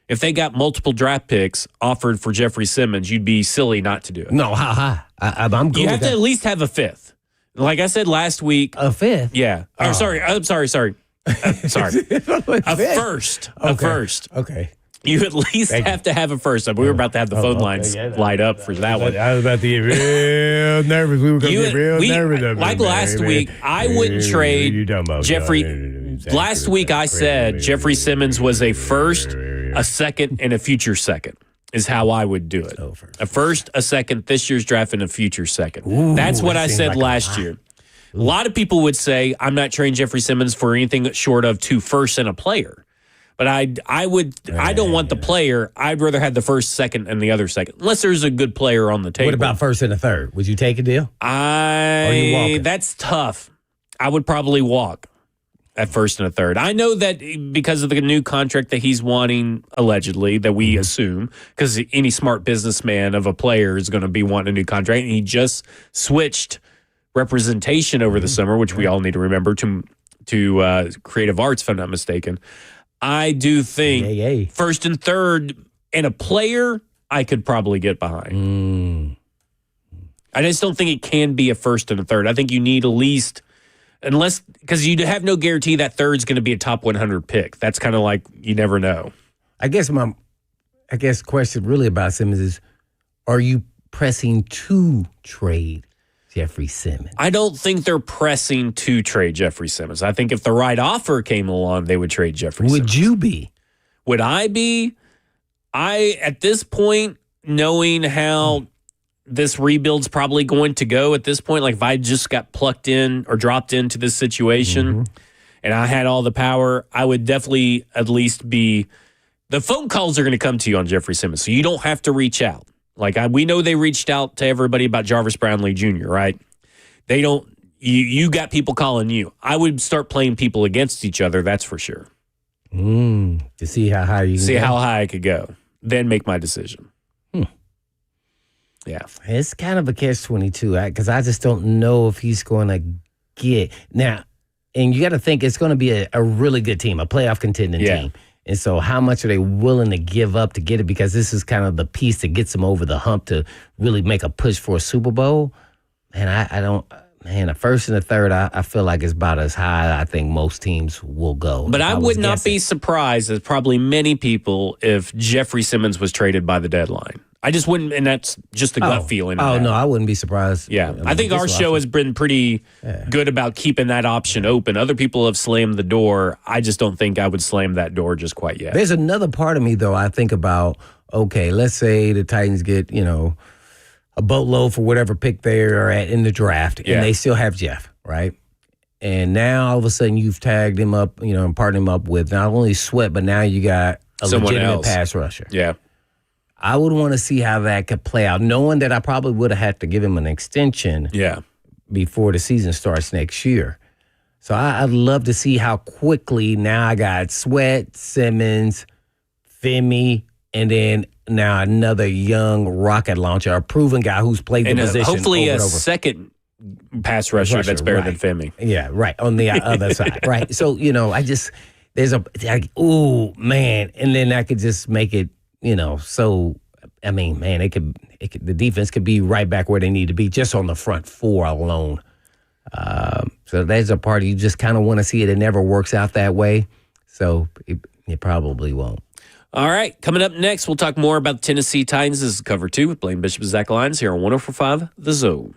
If they got multiple draft picks offered for Jeffrey Simmons, you'd be silly not to do it. No, I'm good You with have to that. at least have a fifth. Like I said last week. A fifth? Yeah. I'm sorry. Sorry. Sorry. A first. A first. Okay. You at least have to have a first. We were about to have the phone lines light up for that one. I was about to get real nervous. We were going to get real nervous. Like last week, I wouldn't trade Jeffrey. Last week, I said Jeffrey Simmons was a first, a second, and a future second is how I would do it. A first, a second, this year's draft, and a future second. That's what I said last year. A lot of people would say I'm not trading Jeffrey Simmons for anything short of 2 firsts and a player. But I don't want the player. I'd rather have the first, second, and the other second, unless there's a good player on the table. What about first and a third? Would you take a deal? Or you walking? That's tough. I would probably walk at first and a third. I know that because of the new contract that he's wanting, allegedly, that we assume, because any smart businessman of a player is going to be wanting a new contract, and he just switched representation over the summer, which we all need to remember, to Creative Arts, if I'm not mistaken. I do think first and third and a player I could probably get behind. I just don't think it can be a first and a third. I think you need at least, unless, because you have no guarantee that third's going to be a top 100 pick. That's kind of like you never know. I guess the question really about Simmons is, are you pressing to trade Jeffrey Simmons? I don't think they're pressing to trade Jeffrey Simmons. I think if the right offer came along, they would trade Jeffrey Simmons. Would you be? Would I be? At this point, knowing how this rebuild's probably going to go at this point. Like if I just got plucked in or dropped into this situation and I had all the power, I would definitely at least be. The phone calls are going to come to you on Jeffrey Simmons, so you don't have to reach out. Like we know they reached out to everybody about Jarvis Brownlee Jr., right? They don't. You got people calling you. I would start playing people against each other. That's for sure. To see how high you can See go. how high I could go. Then make my decision. Yeah. It's kind of a catch-22 because I just don't know if he's going to get now. And you got to think it's going to be a really good team, a playoff contending team. And so how much are they willing to give up to get it? Because this is kind of the piece that gets them over the hump to really make a push for a Super Bowl. And I don't. Man, the first and the third, I feel like it's about as high I think most teams will go. But I would not be surprised, as probably many people, if Jeffrey Simmons was traded by the deadline. I just wouldn't, and that's just the gut feeling. Oh, no, I wouldn't be surprised. Yeah, I think our show has been pretty good about keeping that option open. Other people have slammed the door. I just don't think I would slam that door just quite yet. There's another part of me, though, I think about, okay, let's say the Titans get, a boatload for whatever pick they are at in the draft, and they still have Jeff, right? And now all of a sudden you've tagged him up, and partnered him up with not only Sweat, but now you got a Someone legitimate else. pass rusher. Yeah. I would want to see how that could play out, knowing that I probably would have had to give him an extension before the season starts next year. So I'd love to see how quickly now I got Sweat, Simmons, Femi, and then now another young rocket launcher, a proven guy who's played the position hopefully over and a over. second pass rusher that's better than Femi. Yeah, right, on the other side, right? So, there's ooh, man, and then that could just make it, so, I mean, man, the defense could be right back where they need to be just on the front four alone. So there's a part you just kind of want to see it. It never works out that way, so it probably won't. All right, coming up next, we'll talk more about the Tennessee Titans. This is Cover 2 with Blaine Bishop and Zach Lyons here on 104.5 The Zone.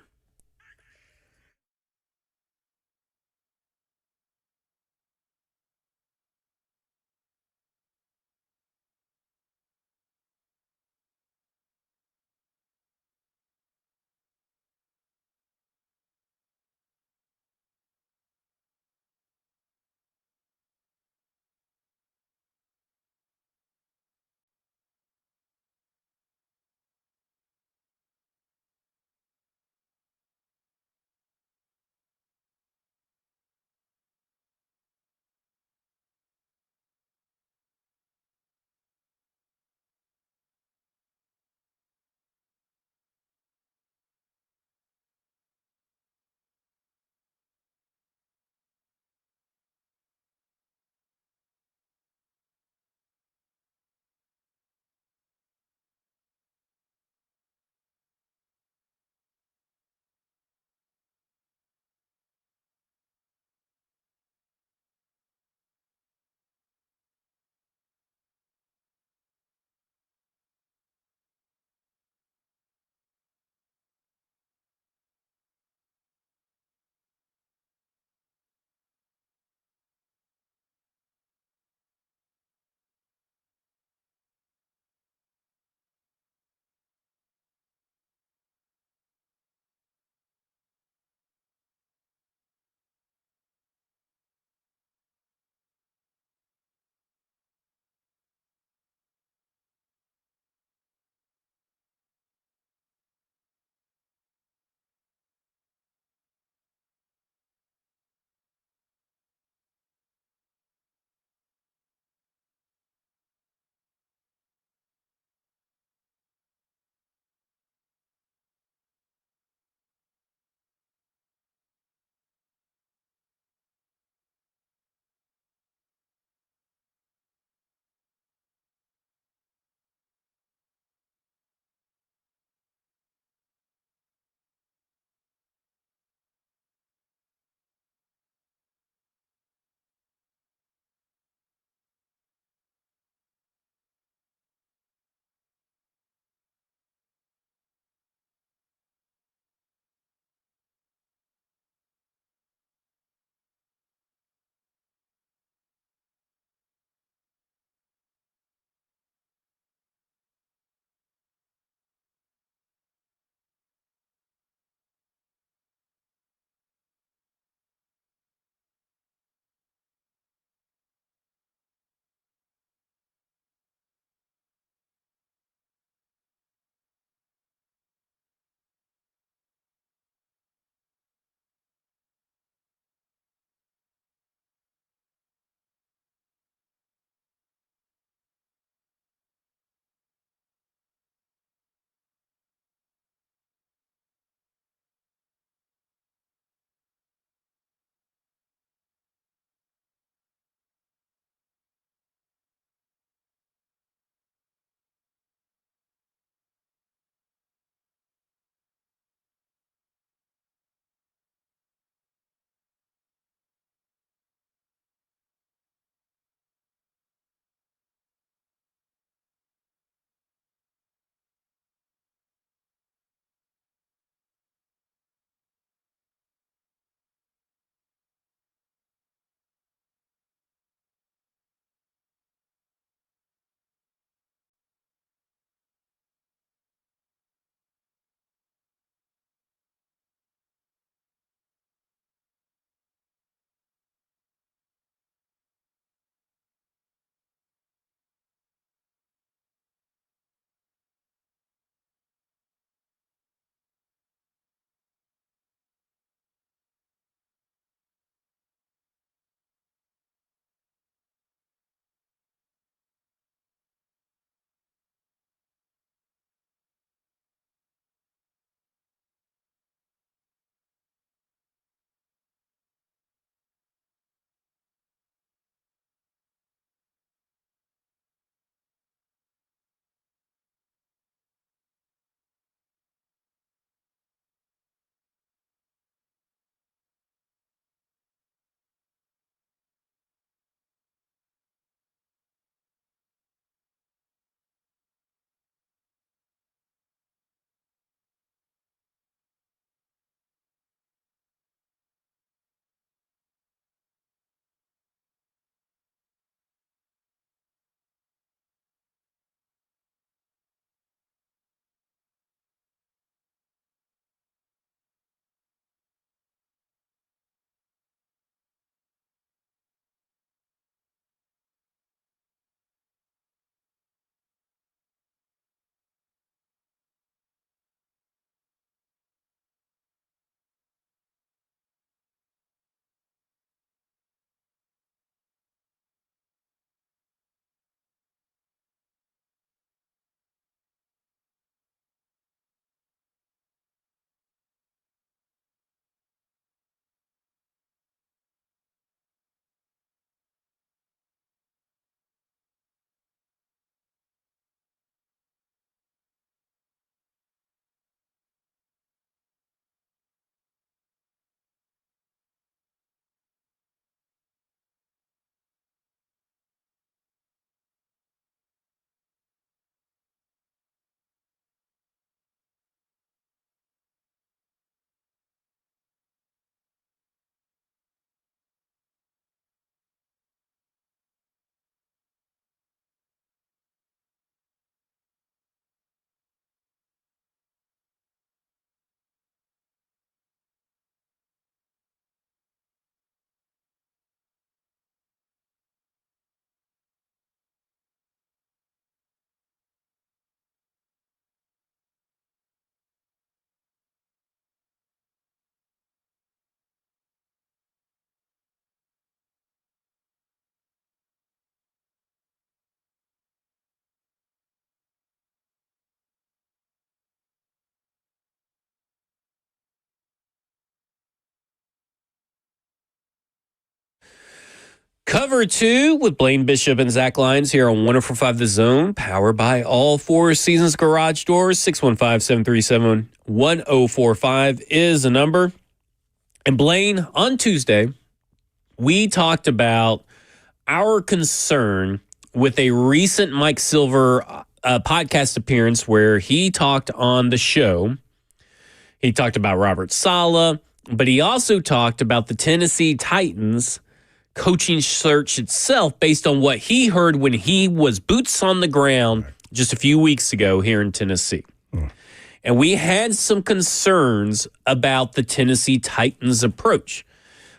Cover 2 with Blaine Bishop and Zach Lyons here on 104.5 The Zone, powered by All Four Seasons Garage Doors. 615-737-1045 is the number. And Blaine, on Tuesday, we talked about our concern with a recent Mike Silver podcast appearance where he talked on the show. He talked about Robert Saleh, but he also talked about the Tennessee Titans coaching search itself based on what he heard when he was boots on the ground just a few weeks ago here in Tennessee. And we had some concerns about the Tennessee Titans approach.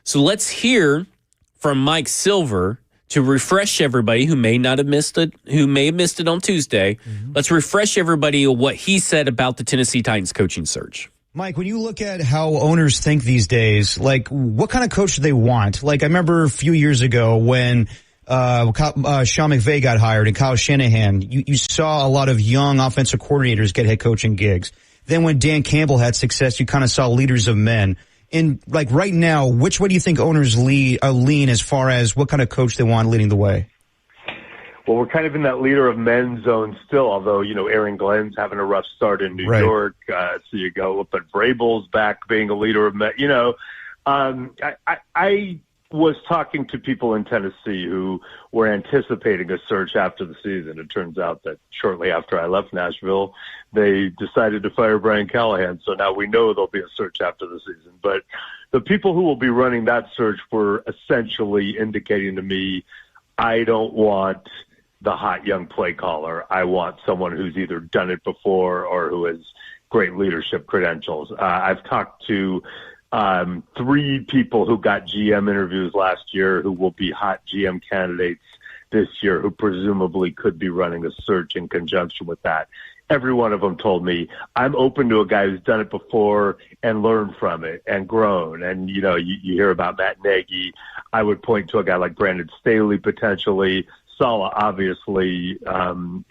So let's hear from Mike Silver to refresh everybody who may not have missed it, who may have missed it on Tuesday. Let's refresh everybody on what he said about the Tennessee Titans coaching search. Mike, when you look at how owners think these days, like what kind of coach do they want? Like I remember a few years ago when Sean McVay got hired and Kyle Shanahan, you saw a lot of young offensive coordinators get head coaching gigs. Then when Dan Campbell had success, you kind of saw leaders of men. And like right now, which way do you think owners lean as far as what kind of coach they want leading the way? Well, we're kind of in that leader of men zone still, although, Aaron Glenn's having a rough start in New York. So you go up at Vrabel's back being a leader of men. I was talking to people in Tennessee who were anticipating a search after the season. It turns out that shortly after I left Nashville, they decided to fire Brian Callahan. So now we know there'll be a search after the season. But the people who will be running that search were essentially indicating to me, I don't want the hot young play caller. I want someone who's either done it before or who has great leadership credentials. I've talked to 3 people who got GM interviews last year who will be hot GM candidates this year who presumably could be running a search in conjunction with that. Every one of them told me, I'm open to a guy who's done it before and learned from it and grown. And, you hear about Matt Nagy. I would point to a guy like Brandon Staley potentially. Saleh obviously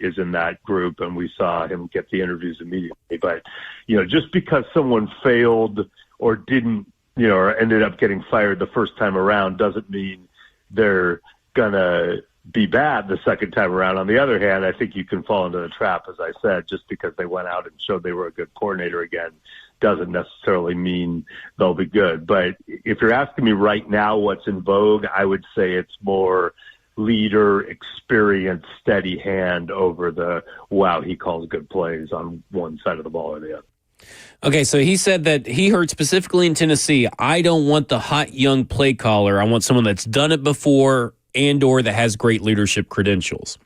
is in that group, and we saw him get the interviews immediately. But, just because someone failed or didn't, or ended up getting fired the first time around doesn't mean they're going to be bad the second time around. On the other hand, I think you can fall into the trap, as I said, just because they went out and showed they were a good coordinator again doesn't necessarily mean they'll be good. But if you're asking me right now what's in vogue, I would say it's more leader, experience, steady hand over the, wow, he calls good plays on one side of the ball or the other. Okay, so he said that he heard specifically in Tennessee, I don't want the hot young play caller. I want someone that's done it before and or that has great leadership credentials.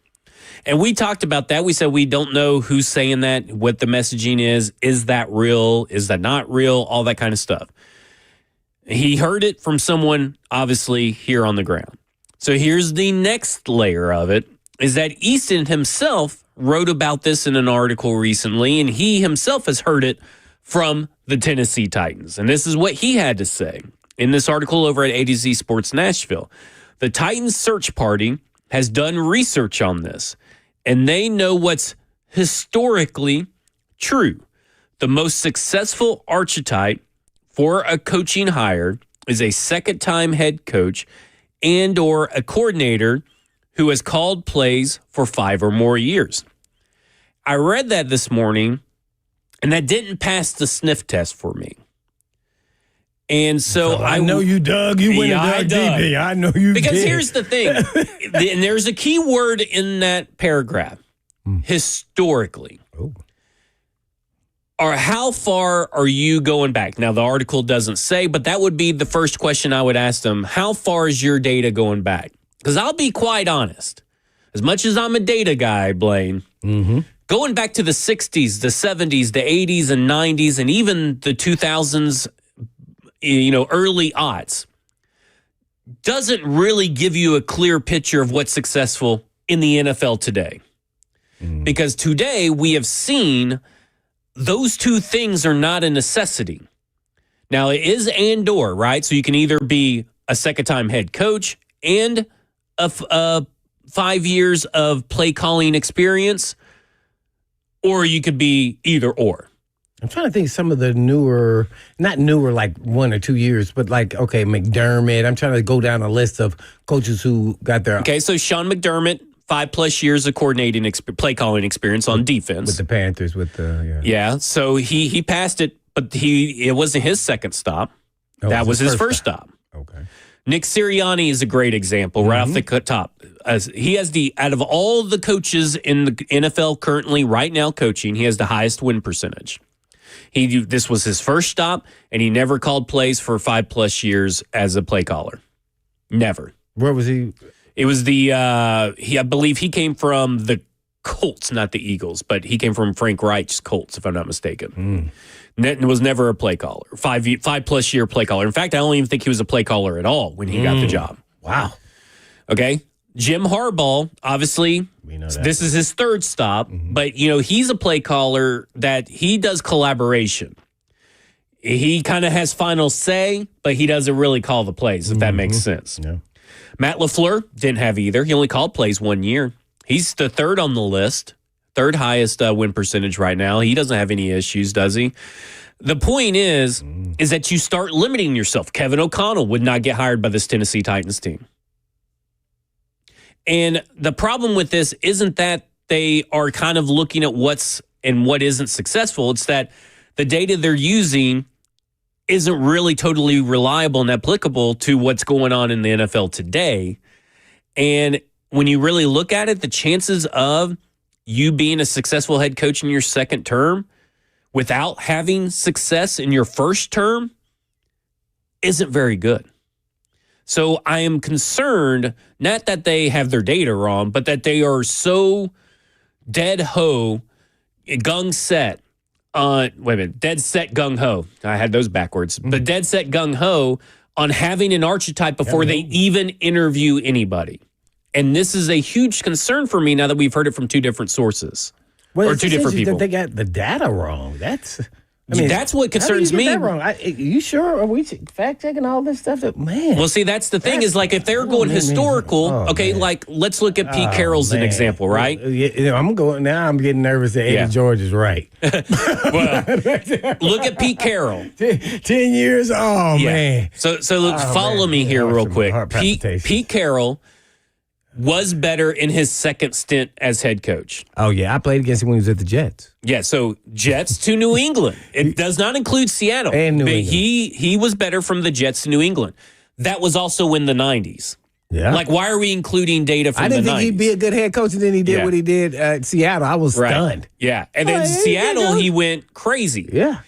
And we talked about that. We said we don't know who's saying that, what the messaging is. Is that real? Is that not real? All that kind of stuff. He heard it from someone, obviously, here on the ground. So here's the next layer of it, is that Easton himself wrote about this in an article recently, and he himself has heard it from the Tennessee Titans. And this is what he had to say in this article over at A to Z Sports Nashville. The Titans search party has done research on this, and they know what's historically true. The most successful archetype for a coaching hire is a second-time head coach and or a coordinator who has called plays for 5 or more years. I read that this morning, and that didn't pass the sniff test for me. And so I know you dug. You went and dug deep. I know you because did. Here's the thing, and there's a key word in that paragraph, historically. Oh. Or how far are you going back? Now, the article doesn't say, but that would be the first question I would ask them. How far is your data going back? Because I'll be quite honest. As much as I'm a data guy, Blaine, going back to the 60s, the 70s, the 80s and 90s, and even the 2000s, early aughts, doesn't really give you a clear picture of what's successful in the NFL today. Because today we have seen those two things are not a necessity. Now, it is and/or, right? So you can either be a second-time head coach and a 5 years of play calling experience, or you could be either or. I'm trying to think some of the newer, not newer like 1 or 2 years, but like, okay, McDermott. I'm trying to go down a list of coaches who got their... Okay, so Sean McDermott, 5+ years of coordinating, play calling experience on defense. With the Panthers, Yeah, so he passed it, but it wasn't his second stop. That was his first stop. Okay. Nick Sirianni is a great example right off the top. He has out of all the coaches in the NFL currently right now coaching, he has the highest win percentage. This was his first stop, and he never called plays for 5+ years as a play caller. Never. Where was he? It was I believe he came from the Colts, not the Eagles, but he came from Frank Reich's Colts, if I'm not mistaken. Was never a play caller, 5+ year play caller. In fact, I don't even think he was a play caller at all when he got the job. Wow. Okay. Jim Harbaugh, obviously, this is his third stop, but he's a play caller that he does collaboration. He kind of has final say, but he doesn't really call the plays, if that makes sense. Yeah. Matt LaFleur didn't have either. He only called plays 1 year. He's the third on the list, third highest win percentage right now. He doesn't have any issues, does he? The point is that you start limiting yourself. Kevin O'Connell would not get hired by this Tennessee Titans team. And the problem with this isn't that they are kind of looking at what isn't successful. It's that the data they're using isn't really totally reliable and applicable to what's going on in the NFL today. And when you really look at it, the chances of you being a successful head coach in your second term without having success in your first term isn't very good. So I am concerned, not that they have their data wrong, but that they are so dead set, gung ho. I had those backwards. But dead set gung ho on having an archetype before they even interview anybody. And this is a huge concern for me now that we've heard it from two different sources. Or two different people. They got the data wrong. That's what concerns me. That wrong? You sure? Are we fact checking all this stuff? Man. Well, see, that's the thing is like if they're going historical, like let's look at Pete Carroll's an example, right? I'm going now. I'm getting nervous that Eddie George is right. Well, look at Pete Carroll. 10 years. Oh man. So look, follow me here real quick. Pete Carroll was better in his second stint as head coach. Oh, yeah. I played against him when he was at the Jets. Yeah, so Jets to New England. It does not include Seattle. And New England. He was better from the Jets to New England. That was also in the 90s. Yeah. Like, why are we including data from the 90s? I didn't think he'd be a good head coach, and then he did what he did at Seattle. I was stunned. Yeah, and then Seattle, he went crazy. Yeah.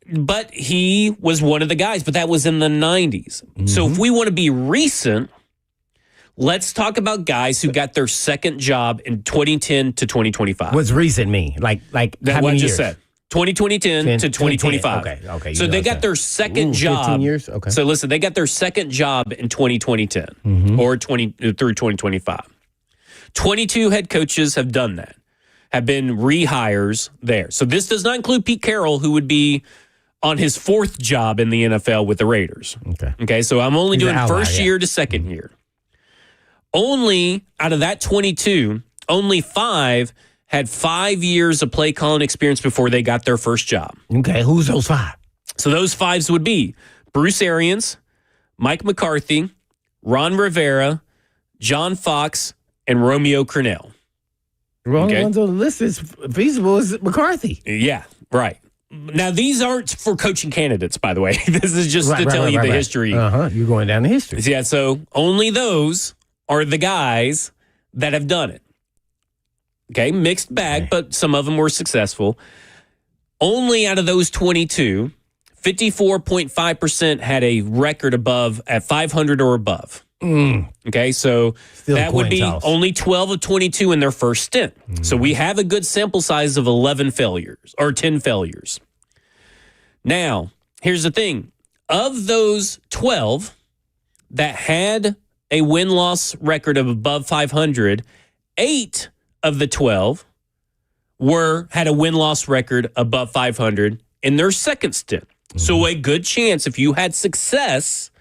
But he was one of the guys, but that was in the 90s. So if we want to be recent, let's talk about guys who got their second job in 2010 to 2025. What's recent mean? Like that how what many I just years? said. 2010 to 2025. Okay. So they got their second job. 15 years? Okay. So listen, they got their second job in 2010 or through 2025. 22 head coaches have done that, have been rehires there. So this does not include Pete Carroll, who would be on his fourth job in the NFL with the Raiders. Okay. So I'm only doing first year to second year. Only out of that 22, only 5 had 5 years of play calling experience before they got their first job. Okay, who's those 5? So those 5s would be Bruce Arians, Mike McCarthy, Ron Rivera, John Fox, and Romeo Crennel. The only ones on the list is feasible is McCarthy. Yeah, right. Now, these aren't for coaching candidates, by the way. This is just to tell you the history. You're going down the history. Yeah, so only those are the guys that have done it. Okay, mixed bag, but some of them were successful. Only out of those 22, 54.5% had a record above at 500 or above. Okay, so Still that would be toss. only 12 of 22 in their first stint. So we have a good sample size of 11 failures or 10 failures. Now, here's the thing. Of those 12 that had a win-loss record of above 500, 8 of the 12 had a win-loss record above 500 in their second stint. So a good chance if you had success,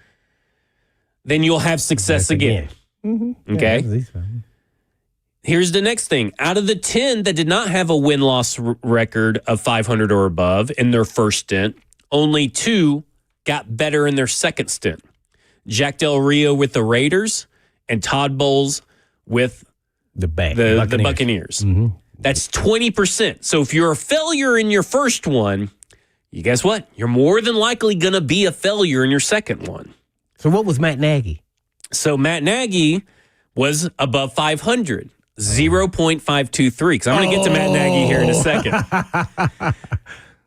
then you'll have success again. Okay? here's the next thing. Out of the 10 that did not have a win-loss record of 500 or above in their first stint, only 2 got better in their second stint. Jack Del Rio with the Raiders and Todd Bowles with the Buccaneers. Mm-hmm. That's 20%. So if you're a failure in your first one, you guess what? You're more than likely going to be a failure in your second one. So what was Matt Nagy? So Matt Nagy was above 500, 0.523. Because I'm going to get to Matt Nagy here in a second.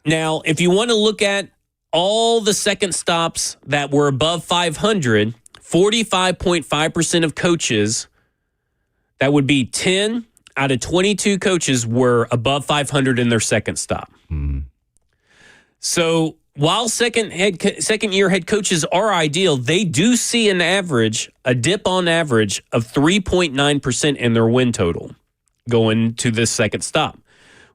Now, if you want to look at all the second stops that were above 500, 45.5% of coaches, that would be 10 out of 22 coaches, were above 500 in their second stop. So while second-year head coaches are ideal, they do see a dip on average of 3.9% in their win total going to this second stop,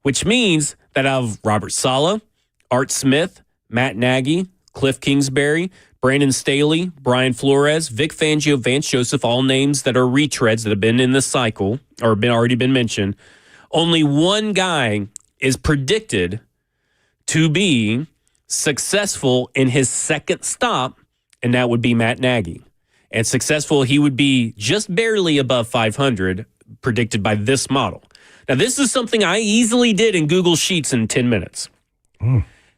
which means that out of Robert Saleh, Art Smith, Matt Nagy, Cliff Kingsbury, Brandon Staley, Brian Flores, Vic Fangio, Vance Joseph, all names that are retreads that have been in this cycle or already been mentioned, only one guy is predicted to be successful in his second stop, and that would be Matt Nagy. And successful, he would be just barely above 500, predicted by this model. Now, this is something I easily did in Google Sheets in 10 minutes.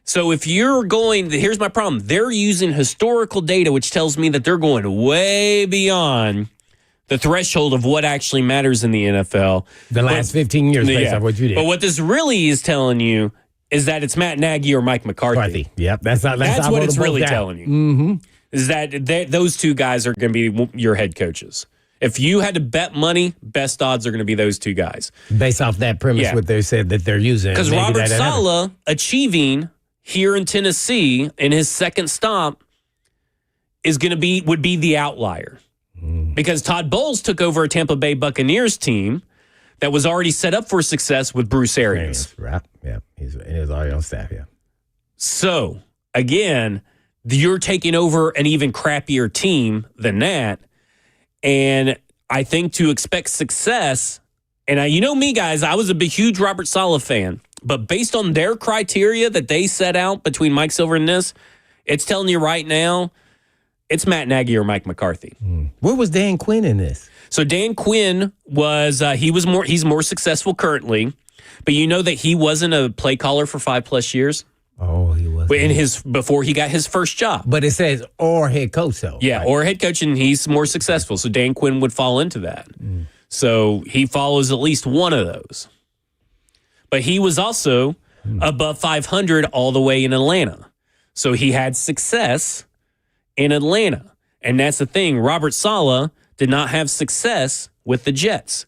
So if you're going, here's my problem. They're using historical data, which tells me that they're going way beyond the threshold of what actually matters in the NFL. The last 15 years, based on what you did. But what this really is telling you is that it's Matt Nagy or Mike McCarthy. Yep, that's what it's really telling you. Mm-hmm. Is that those two guys are going to be your head coaches. If you had to bet money, best odds are going to be those two guys. Based off that premise, what they said that they're using. Because Robert Saleh achieving here in Tennessee in his second stop would be the outlier. Because Todd Bowles took over a Tampa Bay Buccaneers team that was already set up for success with Bruce Arians. Right. Yeah. He was already on staff. Yeah. So again, you're taking over an even crappier team than that. And I think to expect success, and you know me, guys, I was a huge Robert Saleh fan, but based on their criteria that they set out between Mike Silver and this, it's telling you right now, it's Matt Nagy or Mike McCarthy. Where was Dan Quinn in this? So Dan Quinn he's more successful currently, but you know that he wasn't a play caller for 5+ years. Oh, he was. Before he got his first job. But it says or head coach, though. Yeah, right? Or head coach, and he's more successful. So Dan Quinn would fall into that. So he follows at least one of those. But he was also above 500 all the way in Atlanta. So he had success in Atlanta. And that's the thing. Robert Saleh did not have success with the Jets.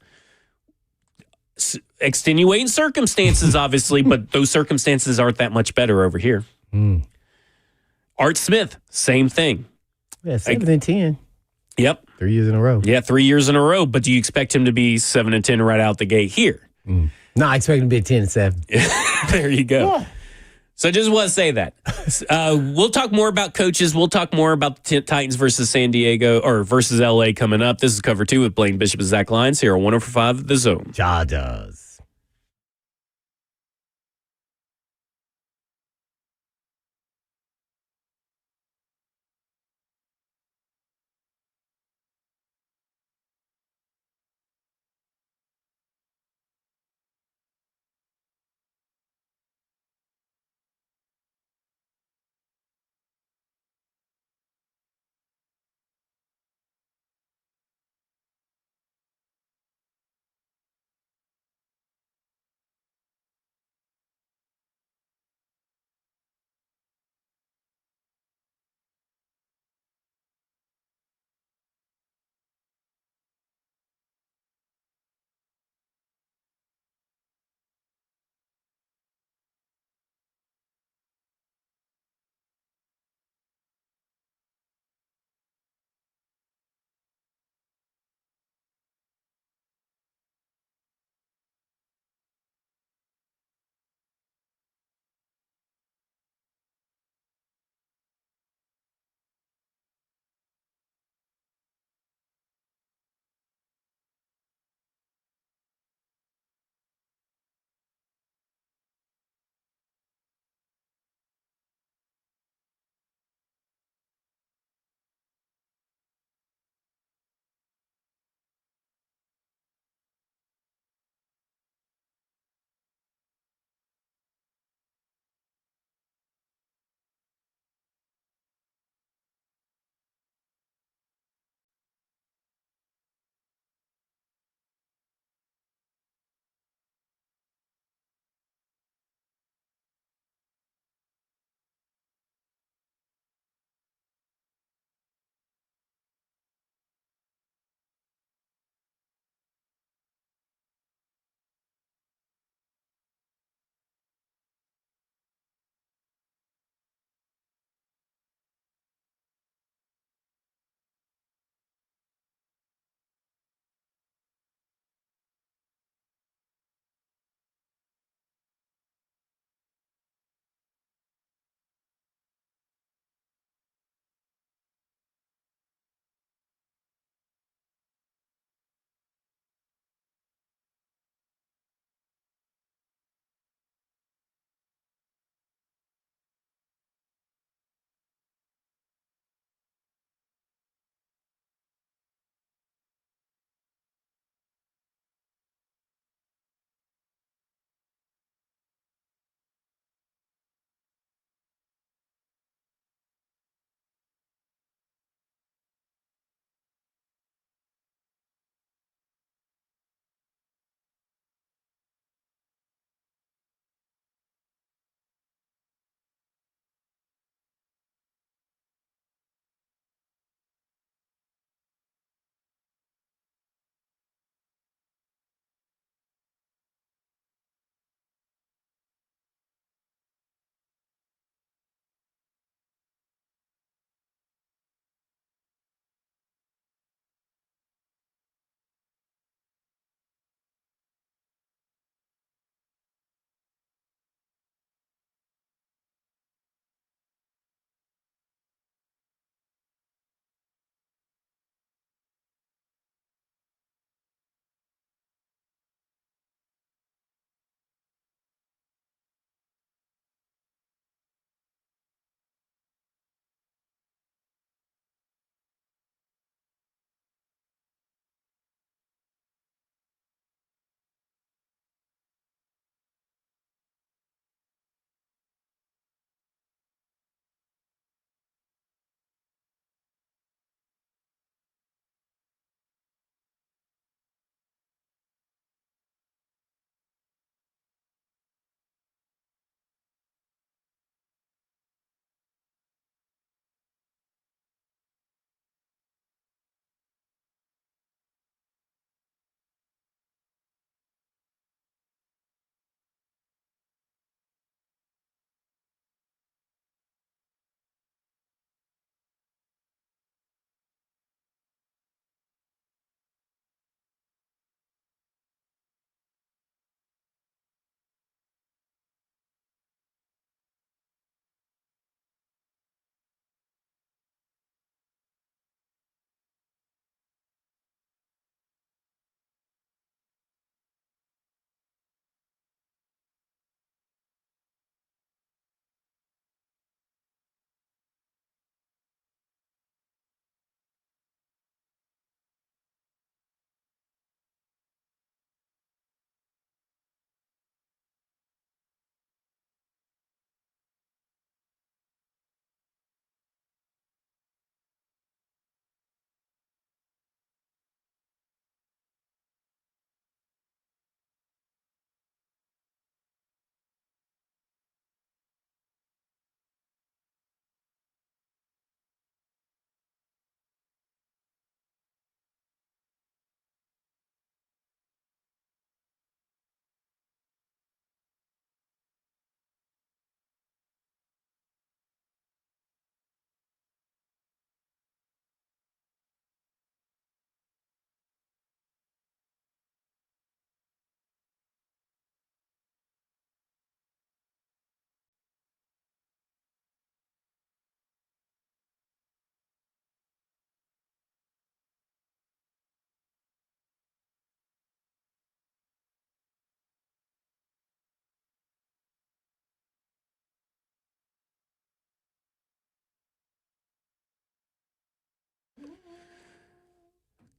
Extenuating circumstances, obviously, but those circumstances aren't that much better over here. Art Smith, same thing. Yeah, 7-10. Yep. 3 years in a row. Yeah, 3 years in a row. But do you expect him to be 7-10 right out the gate here? No, I expect him to be 10-7. There you go. Yeah. So I just want to say that. We'll talk more about coaches. We'll talk more about the Titans versus San Diego or versus LA coming up. This is Cover 2 with Blaine Bishop and Zach Lyons here on 104.5 The Zone. Chargers.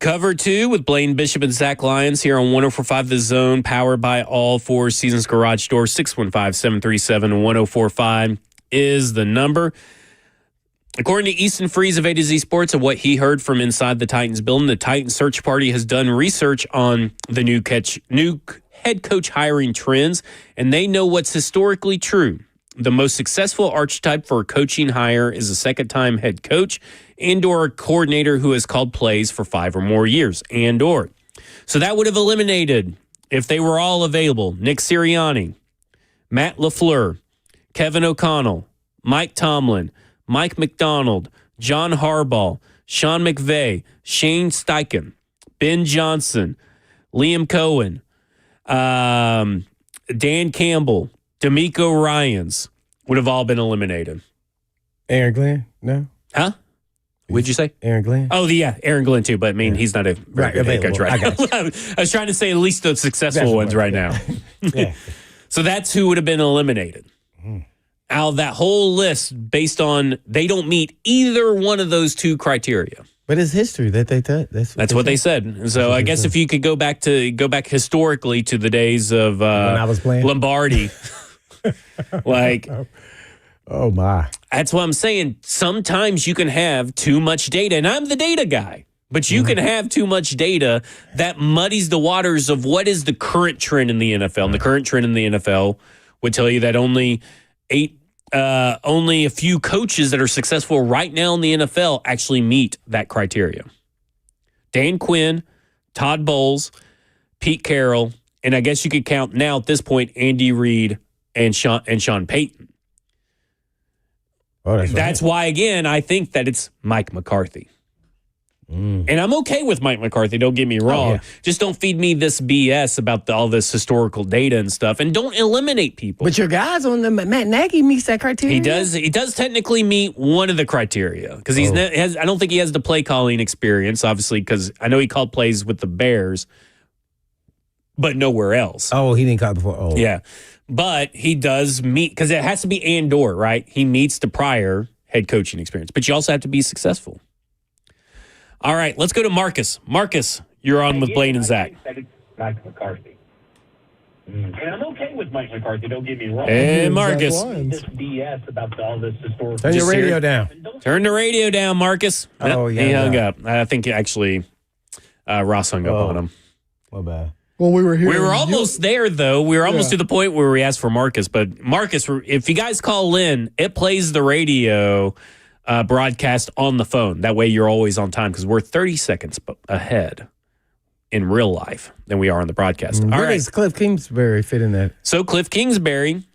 Cover 2 with Blaine Bishop and Zach Lyons here on 104.5 The Zone, powered by All Four Seasons Garage Door. 615-737-1045 is the number. According to Easton Freeze of A to Z Sports and what he heard from inside the Titans building, the Titans search party has done research on the new head coach hiring trends, and they know what's historically true. The most successful archetype for a coaching hire is a second-time head coach and/or a coordinator who has called plays for 5 or more years, and/or. So that would have eliminated, if they were all available, Nick Sirianni, Matt LaFleur, Kevin O'Connell, Mike Tomlin, Mike McDonald, John Harbaugh, Sean McVay, Shane Steichen, Ben Johnson, Liam Cohen, Dan Campbell, D'Amico Ryans would have all been eliminated. Aaron Glenn? No? Huh? What'd you say? Aaron Glenn? Oh, yeah, Aaron Glenn too, but I mean, he's not a very good head coach right now. I was trying to say at least the successful ones right now. Yeah. So that's who would have been eliminated. Out of that whole list, based on they don't meet either one of those two criteria. But it's history that they That's what they said. So I guess if you could go back historically to the days of when I was playing Lombardi, like, oh my, that's what I'm saying. Sometimes you can have too much data, and I'm the data guy. But you can have too much data that muddies the waters of what is the current trend in the NFL. And the current trend in the NFL would tell you that only a few coaches that are successful right now in the NFL actually meet that criteria. Dan Quinn, Todd Bowles, Pete Carroll, and I guess you could count now at this point Andy Reid and Sean Payton. Oh, that's why, again, I think that it's Mike McCarthy. And I'm okay with Mike McCarthy, don't get me wrong. Oh, yeah. Just don't feed me this BS about all this historical data and stuff, and don't eliminate people. But your guys on the Matt Nagy meets that criteria. He does technically meet one of the criteria because I don't think he has the play calling experience, obviously, because I know he called plays with the Bears, but nowhere else. Oh, he didn't call before. Oh, yeah, but he does meet because it has to be and/or, right? He meets the prior head coaching experience, but you also have to be successful. All right, let's go to Marcus. Marcus, you're on with Blaine and Zach. Mike McCarthy. And I'm okay with Mike McCarthy, don't get me wrong. Hey, Marcus. This BS about all this historical. Turn your radio down. Turn the radio down, Marcus. Oh, yeah. He hung up. I think actually Ross hung up on him. My bad. Well, we were here. We were almost there, though. We were almost to the point where we asked for Marcus. But Marcus, if you guys call in, it plays the radio broadcast on the phone. That way you're always on time because we're 30 seconds ahead in real life than we are on the broadcast. Where does Cliff Kingsbury fit in that? So Cliff Kingsbury,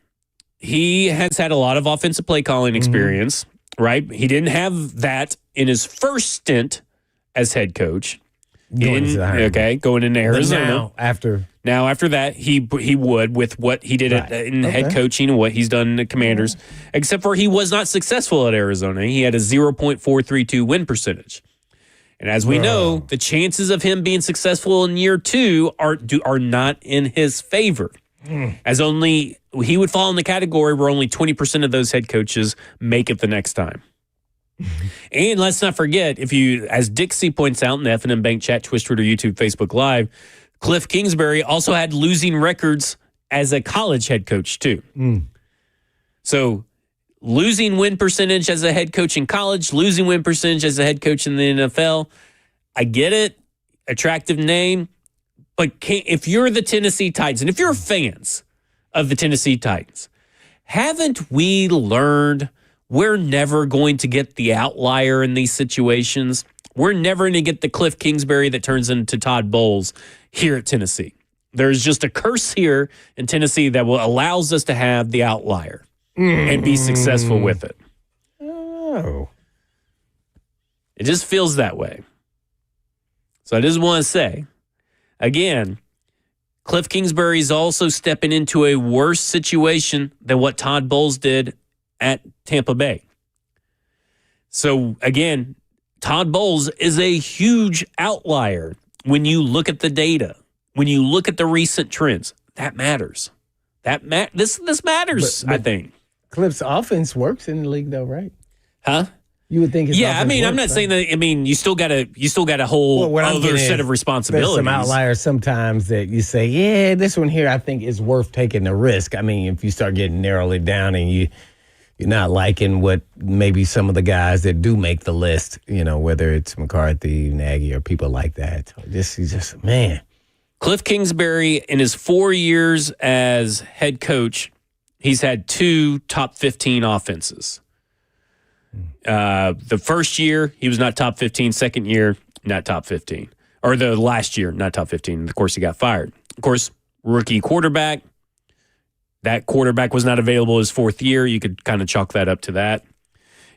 he has had a lot of offensive play calling experience, right? He didn't have that in his first stint as head coach. Going into Arizona. Now after that, he would with what he did in head coaching and what he's done in the Commanders, except for he was not successful at Arizona. He had a 0.432 win percentage. And as we know, the chances of him being successful in year 2 are not in his favor. As only he would fall in the category where only 20% of those head coaches make it the next time. And let's not forget, as Dixie points out in the F&M Bank chat, Twitch, Twitter, YouTube, Facebook Live, Cliff Kingsbury also had losing records as a college head coach too. So losing win percentage as a head coach in college, losing win percentage as a head coach in the NFL. I get it. Attractive name. But if you're the Tennessee Titans, and if you're fans of the Tennessee Titans, haven't we learned we're never going to get the outlier in these situations? We're never going to get the Cliff Kingsbury that turns into Todd Bowles here at Tennessee. There's just a curse here in Tennessee that allows us to have the outlier and be successful with it. Oh. It just feels that way. So I just want to say, again, Cliff Kingsbury is also stepping into a worse situation than what Todd Bowles did at Tampa Bay. So again, Todd Bowles is a huge outlier when you look at the data, when you look at the recent trends. That matters. This matters, I think. Cliff's offense works in the league, though, right? Huh? You would think. Yeah, I mean, I'm not saying that. I mean, you still got a whole other set of responsibilities. There's some outliers sometimes that you say, yeah, this one here I think is worth taking the risk. I mean, if you start getting narrow it down and you're not liking what maybe some of the guys that do make the list, whether it's McCarthy, Nagy, or people like that. He's just man. Cliff Kingsbury, in his 4 years as head coach, he's had 2 top 15 offenses. The first year, he was not top 15. Second year, not top 15. Or the last year, not top 15. Of course, he got fired. Of course, rookie quarterback. That quarterback was not available his 4th year. You could kind of chalk that up to that.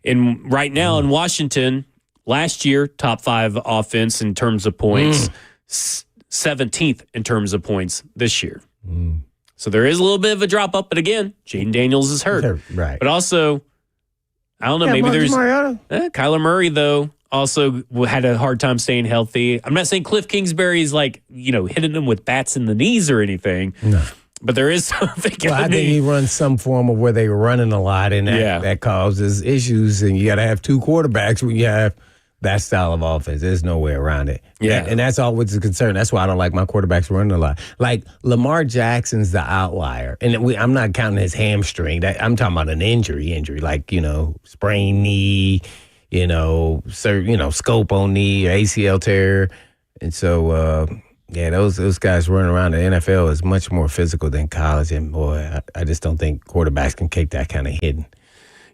And right now in Washington, last year, top 5 offense in terms of points. 17th in terms of points this year. So there is a little bit of a drop up. But again, Jaden Daniels is hurt. Right. But also, I don't know, maybe there's Kyler Murray, though, also had a hard time staying healthy. I'm not saying Cliff Kingsbury is like, hitting him with bats in the knees or anything. No. But there is something. Well, I think he runs some form of where they were running a lot, and that causes issues. And you got to have 2 quarterbacks when you have that style of offense. There's no way around it. Yeah. And that's always a concern. That's why I don't like my quarterbacks running a lot. Like Lamar Jackson's the outlier. And I'm not counting his hamstring. I'm talking about an injury, like, sprained knee, scope on knee, ACL tear. And so, those guys running around the NFL is much more physical than college. And, boy, I just don't think quarterbacks can take that kind of hitting.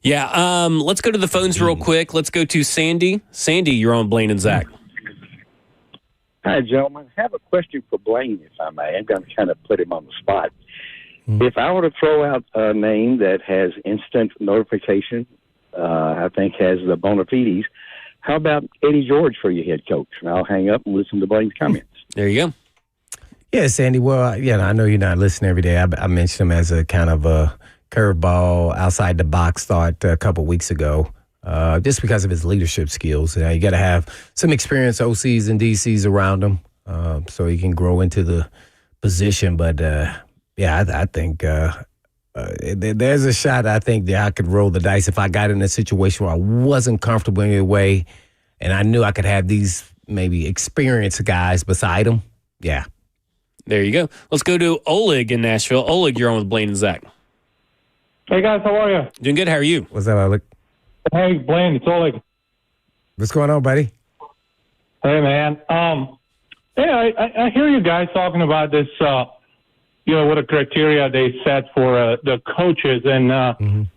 Yeah, let's go to the phones real quick. Let's go to Sandy. Sandy, you're on Blaine and Zach. Hi, gentlemen. I have a question for Blaine, if I may. I'm going to kind of put him on the spot. If I were to throw out a name that has instant notification, I think has the bona fides, how about Eddie George for your head coach? And I'll hang up and listen to Blaine's comments. There you go. Yeah, Sandy. Well, I know you're not listening every day. I mentioned him as a kind of a curveball, outside the box thought a couple weeks ago, just because of his leadership skills. You got to have some experienced OCs and DCs around him so he can grow into the position. But, I think there's a shot I think that I could roll the dice if I got in a situation where I wasn't comfortable in any way and I knew I could have these maybe experienced guys beside him. Yeah. There you go. Let's go to Oleg in Nashville. Oleg, you're on with Blaine and Zach. Hey, guys, how are you? Doing good. How are you? What's up, Oleg? Hey, Blaine, it's Oleg. What's going on, buddy? Hey, man. I hear you guys talking about this, what the criteria they set for the coaches. And,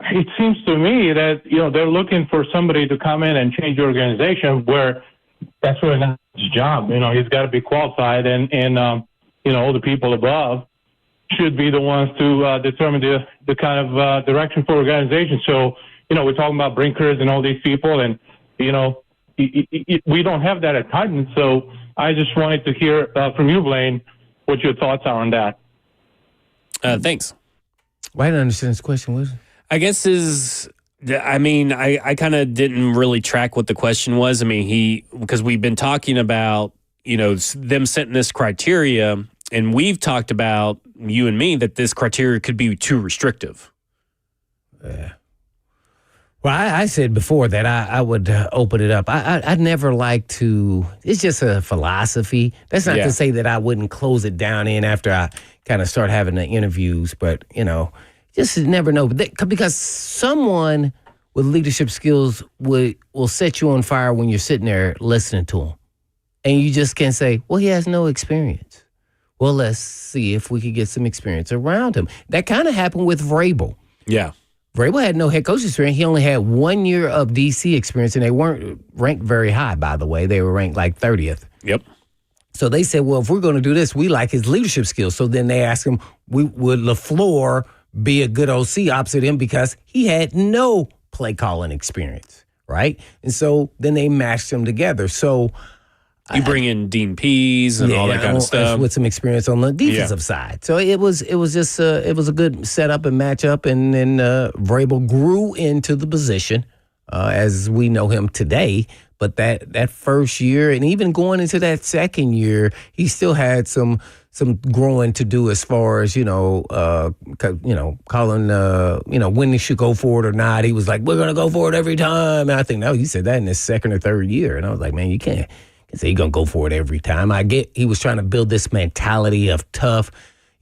it seems to me that, they're looking for somebody to come in and change the organization where that's really not his job. He's got to be qualified and all the people above should be the ones to determine the kind of direction for organization. So, we're talking about Brinkers and all these people, and, we don't have that at Titans. So I just wanted to hear from you, Blaine, what your thoughts are on that. Thanks. Well, I didn't understand this question. I guess I kind of didn't really track what the question was. I mean, because we've been talking about, them setting this criteria, and we've talked about, you and me, that this criteria could be too restrictive. Yeah. Well, I said before that I would open it up. I'd never like to. It's just a philosophy. That's not to say that I wouldn't close it down in after I kind of start having the interviews. But, just never know. Because someone with leadership skills will set you on fire when you're sitting there listening to him. And you just can't say, well, he has no experience. Well, let's see if we could get some experience around him. That kind of happened with Vrabel. Yeah. Vrabel had no head coach experience. He only had 1 year of DC experience, and they weren't ranked very high, by the way. They were ranked like 30th. Yep. So they said, well, if we're going to do this, we like his leadership skills. So then they asked him, would LaFleur be a good OC opposite him because he had no play calling experience, right? And so then they matched them together. So you bring in Dean Pease and all that kind of stuff with some experience on the defensive side. So it was just it was a good setup and matchup, and then Vrabel grew into the position as we know him today. But that first year, and even going into that second year, he still had some some growing to do as far as, calling, when they should go for it or not. He was like, we're going to go for it every time. And I think, no, he said that in his second or third year. And I was like, man, you can't say you're going to go for it every time. I get he was trying to build this mentality of tough,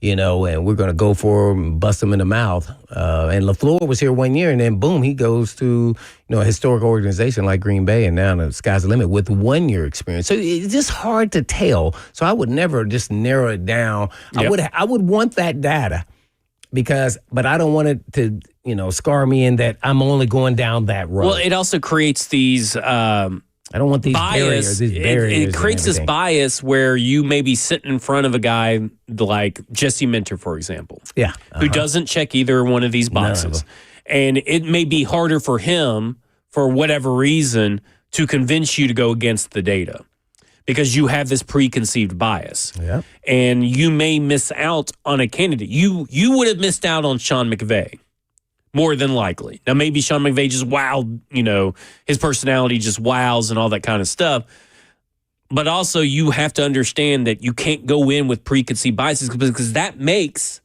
and we're going to go for him and bust him in the mouth. And LaFleur was here 1 year, and then boom, he goes to a historic organization like Green Bay, and now the sky's the limit with 1 year experience. So it's just hard to tell. So I would never just narrow it down. Yep. I would want that data but I don't want it to scar me in that I'm only going down that road. Well, it also creates these. I don't want these barriers. It creates this bias where you may be sitting in front of a guy like Jesse Minter, for example, who doesn't check either one of these boxes. And it may be harder for him, for whatever reason, to convince you to go against the data because you have this preconceived bias. Yep. And you may miss out on a candidate. You would have missed out on Sean McVay. More than likely. Now, maybe Sean McVay just wowed, his personality just wows and all that kind of stuff. But also, you have to understand that you can't go in with preconceived biases because that makes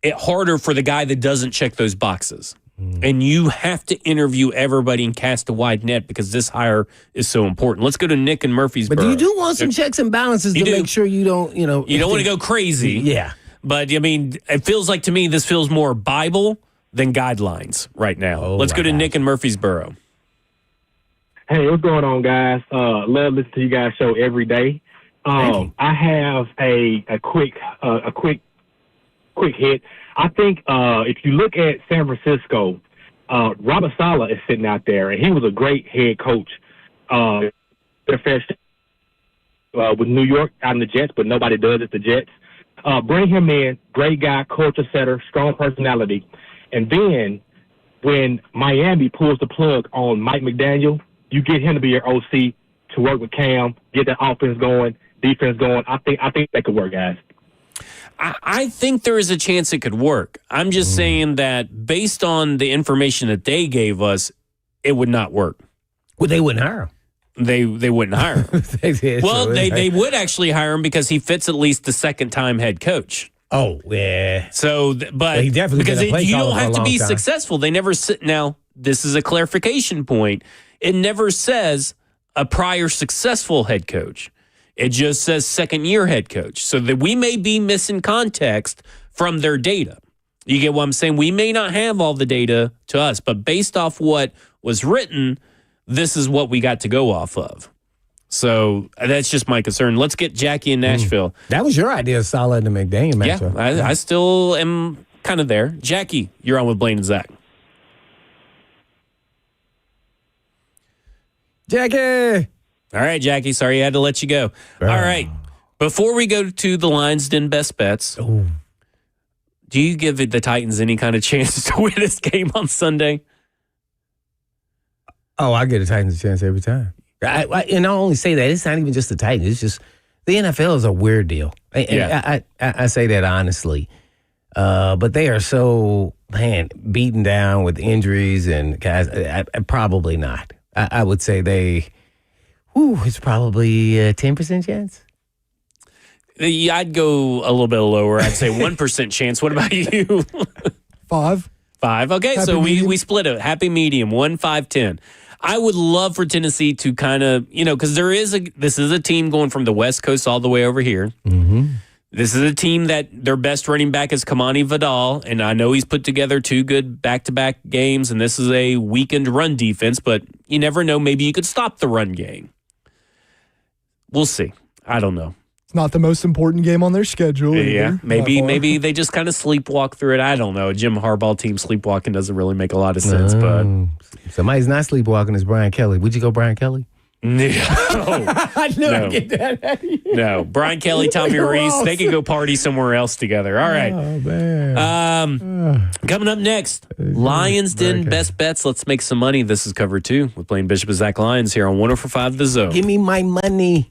it harder for the guy that doesn't check those boxes. And you have to interview everybody and cast a wide net because this hire is so important. Let's go to Nick in Murfreesboro. But you do want some checks and balances to make sure you don't, You don't want to go crazy. Yeah. But, it feels like to me this feels more Bible than guidelines right now. Let's go to Nick in Murfreesboro. Hey, what's going on, guys? Love listening to you guys' show every day. I have a quick hit. I think if you look at San Francisco, Robert Saleh is sitting out there, and he was a great head coach. With New York out in the Jets, but nobody does it. The Jets. Bring him in, great guy, culture setter, strong personality. And then when Miami pulls the plug on Mike McDaniel, you get him to be your OC to work with Cam, get the offense going, defense going. I think that could work, guys. I think there is a chance it could work. I'm just saying that based on the information that they gave us, it would not work. Well, they wouldn't hire him. They wouldn't hire him. They would actually hire him because he fits at least the second-time head coach. Oh, yeah. So, but he definitely because you don't have to be time. successful. They never sit. Now, this is a clarification point. It never says a prior successful head coach. It just says second-year head coach. So that we may be missing context from their data. You get what I'm saying? We may not have all the data to us, but based off what was written, this is what we got to go off of. So that's just my concern. Let's get Jackie in Nashville. That was your idea, Saleh and the McDaniel matchup. Yeah, I still am kind of there. Jackie, you're on with Blaine and Zach. Jackie! All right, Jackie. Sorry I had to let you go. All right. Before we go to the Lions Den best bets, do you give the Titans any kind of chance to win this game on Sunday? Oh, I give the Titans a chance every time. And I only say that. It's not even just the Titans. It's just the NFL is a weird deal. And I say that honestly. But they are so, beaten down with injuries and guys. Probably not. I would say it's probably a 10% chance. Yeah, I'd go a little bit lower. I'd say 1% chance. What about you? 5. 5. Okay, Happy so medium. we split it. Happy medium, 1, 5, 10. I would love for Tennessee to kind of, because this is a team going from the West Coast all the way over here. Mm-hmm. This is a team that their best running back is Kamani Vidal, and I know he's put together 2 good back-to-back games, and this is a weakened run defense, but you never know. Maybe you could stop the run game. We'll see. I don't know. It's not the most important game on their schedule. Yeah, either. maybe they just kind of sleepwalk through it. I don't know. Jim Harbaugh team sleepwalking doesn't really make a lot of sense, but somebody's not sleepwalking is Brian Kelly. Would you go Brian Kelly? No. I knew I'd get that. No. Brian Kelly, Tommy Reese, they could go party somewhere else together. All right. Oh, man. Coming up next, Lions Den best bets. Let's make some money. This is cover 2 with Blaine Bishop and Zach Lyons here on 104.5 The Zone. Give me my money.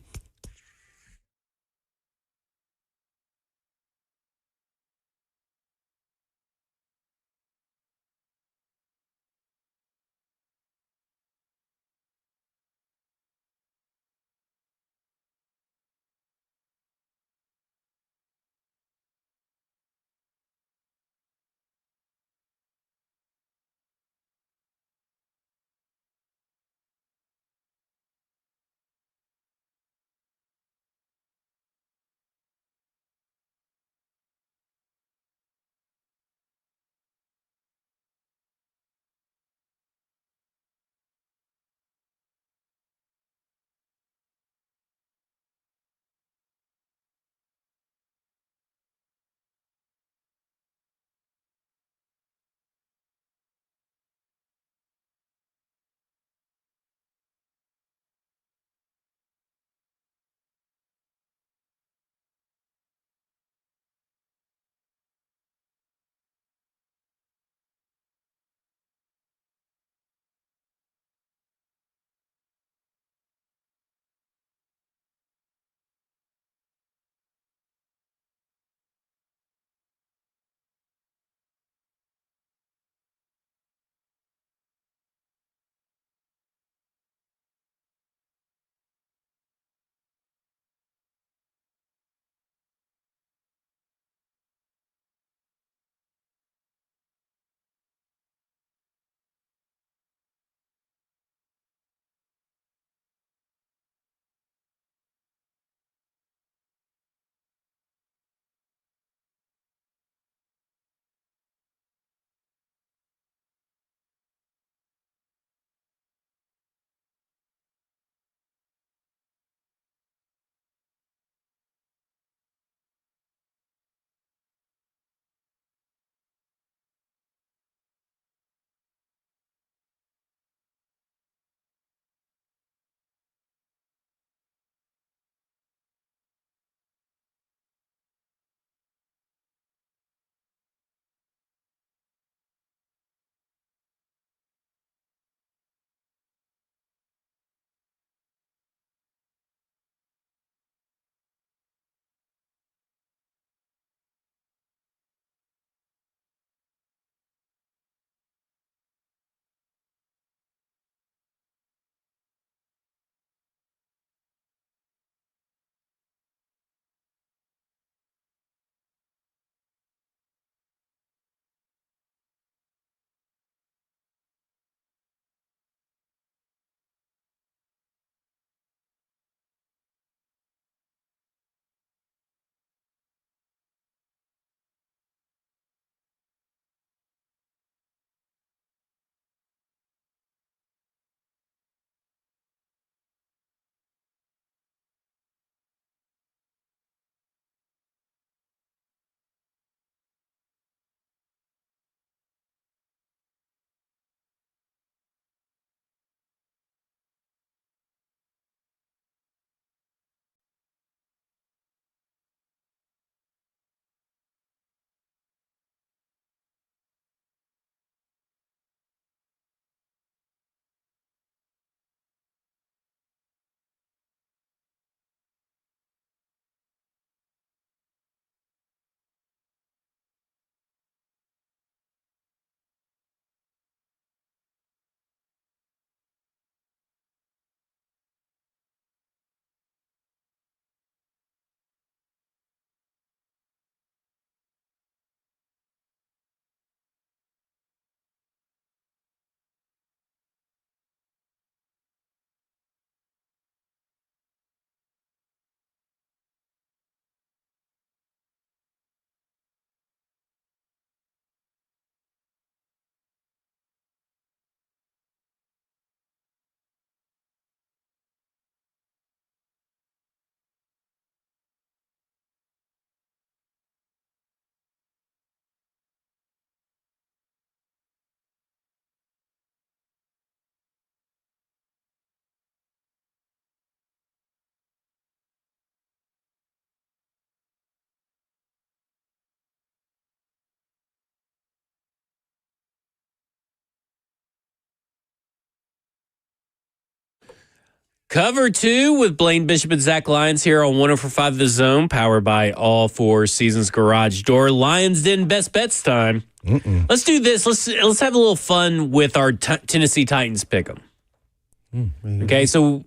Cover 2 with Blaine Bishop and Zach Lyons here on 104.5 The Zone, powered by All Four Seasons Garage Door. Lions Den best bets time. Let's do this. Let's have a little fun with our Tennessee Titans pick 'em. Okay, so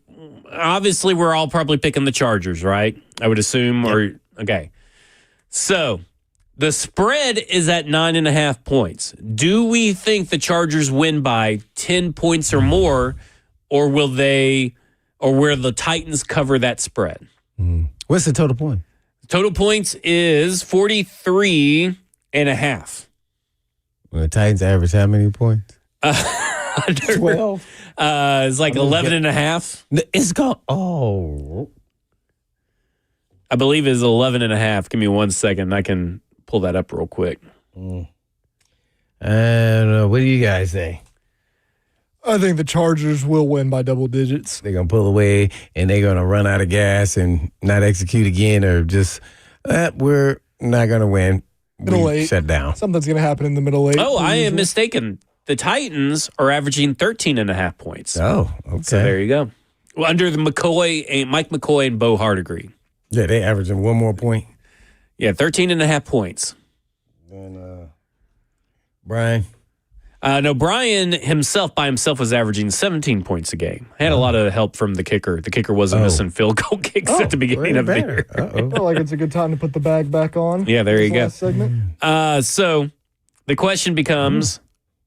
obviously we're all probably picking the Chargers, right? I would assume. Okay. So the spread is at 9.5 points. Do we think the Chargers win by 10 points or more, or will the Titans cover that spread? What's the total point? Total points is 43.5. Well, the Titans average how many points? 12. It's like 11.5. It's gone. Oh. I believe it's 11.5. Give me 1 second. I can pull that up real quick. I don't know. What do you guys say? I think the Chargers will win by double digits. They're going to pull away and they're going to run out of gas and not execute again, or just, we're not going to win. Middle eight. Shut down. Something's going to happen in the middle eight. Oh, I am mistaken. The Titans are averaging 13.5 points. Oh, okay. So there you go. Well, under the Mike McCoy and Bo Hardegree. Yeah, they averaging one more point. Yeah, 13.5 points. And Brian? No, Brian by himself was averaging 17 points a game. Had a lot of help from the kicker. The kicker wasn't missing field goal kicks at the beginning of the year. I feel like it's a good time to put the bag back on. Yeah, there you go. Last segment. So the question becomes,